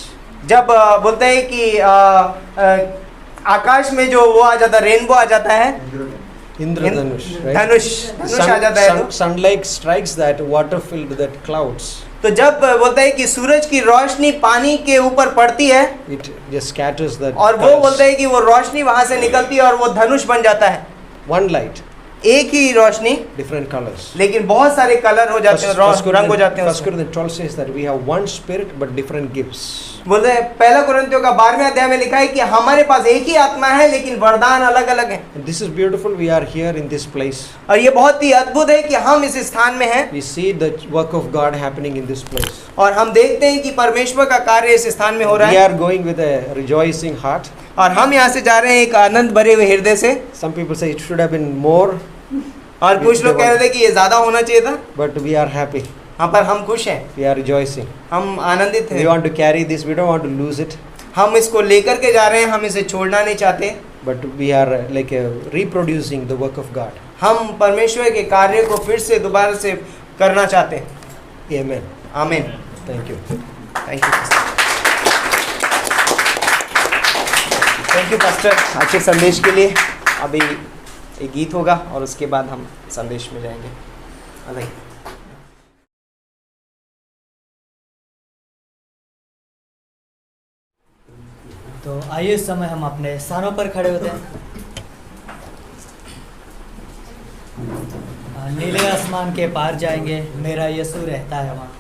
जब बोलते हैं कि आकाश में जो वो आ जाता है, रेनबो आ जाता है,
Indradhanush, right?
धनुष आ जाता है। तो
Sunlight strikes that water filled that clouds.
तो जब बोलता है कि सूरज की रोशनी पानी के ऊपर पड़ती है,
It just scatters that.
और वो बोलता है कि वो रोशनी वहां से निकलती है और वो धनुष बन जाता है।
One light.
एक ही रोशनी
different colors.
लेकिन बहुत सारे कलर हो जाते हैं, रंग हो जाते हैं
First
उसमें।
Corinthians 12 says that we have one spirit but different gifts.
बोलते हैं पहला कुरिन्थियों का 12वें अध्याय में लिखा है कि हमारे पास एक ही आत्मा है लेकिन वरदान अलग अलग हैं।
And this is beautiful. We are here in this place.
और ये बहुत ही अद्भुत है कि हम इस स्थान में हैं
We see the work of God happening in this place.
और हम देखते हैं कि परमेश्वर का कार्य इस स्थान में हो रहा
We
है
are going with a rejoicing heart.
और हम यहाँ से जा रहे हैं एक आनंद भरे हुए हृदय से।
Some people say it should have been more,
और कुछ लोग कह रहे थे कि ये ज्यादा होना चाहिए था,
but we are happy.
हाँ पर हम खुश हैं,
We are rejoicing.
हम आनंदित
We
हैं।
want to carry this. We don't want to lose it,
हम इसको लेकर के जा रहे हैं, हम इसे छोड़ना नहीं चाहते।
but we are like reproducing the work of God.
हम परमेश्वर के कार्य को फिर से दोबारा से करना चाहते हैं।
Amen.
आमीन।
Thank you.
Thank you pastor अच्छे संदेश के लिए। अभी एक गीत होगा और उसके बाद हम संदेश में जाएंगे। अलग
तो आइए इस समय हम अपने स्थानों पर खड़े होते हैं। नीले आसमान के पार जाएंगे, मेरा यीशु रहता है वहाँ।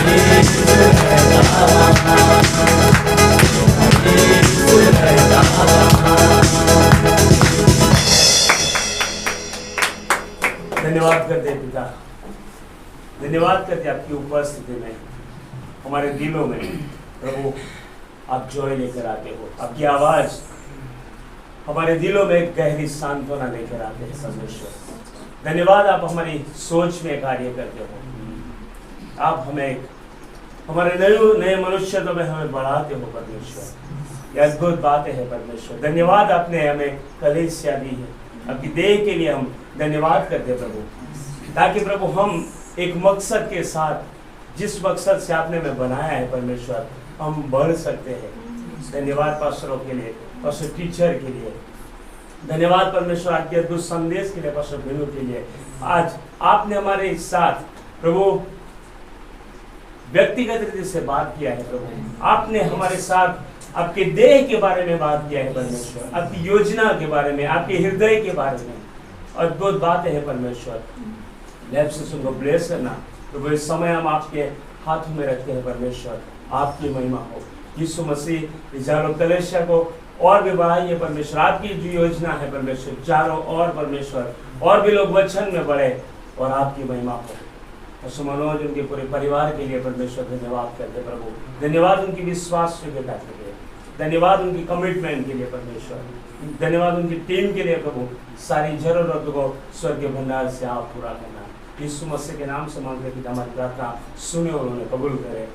Yesu धन्यवाद करते हैं पिता, धन्यवाद करते आपकी उपस्थिति में हमारे दिलों में प्रभु आप जॉय लेकर आते हो, आपकी आवाज़ हमारे दिलों में गहरी सांत्वना लेकर आते हैं परमेश्वर। धन्यवाद आप हमारी सोच में कार्य करते हो, आप हमें हमारे नए मनुष्यत्व में हमें बढ़ाते हो परमेश्वर। यह अद्भुत बातें है परमेश्वर। धन्यवाद आपने हमें कलीसिया दी है, आपकी देह के लिए हम धन्यवाद करते हैं प्रभु, ताकि प्रभु हम एक मकसद के साथ, जिस मकसद से आपने हमें बनाया है परमेश्वर, हम बढ़ सकते हैं। धन्यवाद पास्टरों के लिए, पास्टर टीचर के लिए, धन्यवाद परमेश्वर आपके अद्भुत संदेश के लिए, पास्टर बिनू के लिए। आज आपने हमारे साथ प्रभु व्यक्तिगत रीति से बात किया है प्रभु, आपने हमारे साथ आपके देह के बारे में बात किया है परमेश्वर, आपकी योजना के बारे में, आपके हृदय के बारे में। अद्भुत बातें हैं परमेश्वर। लैब सेशन को ब्लेस करना प्रभु, इस समय हम आपके हाथों में रखते हैं परमेश्वर, आपकी महिमा हो। यीशु मसीह इजारो कलेशिया को और भी बढ़ाइए परमेश्वर, आपकी जो योजना है परमेश्वर, चारों और परमेश्वर और भी लोग वचन में बढ़े और आपकी महिमा हो। और मनोज उनके पूरे परिवार के लिए परमेश्वर धन्यवाद करते प्रभु, धन्यवाद उनकी विश्वास योग्यता के लिए, धन्यवाद उनकी कमिटमेंट के लिए परमेश्वर, धन्यवाद उनकी टीम के लिए प्रभु। सारी जरूरतों को स्वर्ग के भंडार से आप पूरा करना। यीशु मसीह के नाम से मांगते पिता, हमारी प्रार्थना सुने और उन्हें कबूल करें।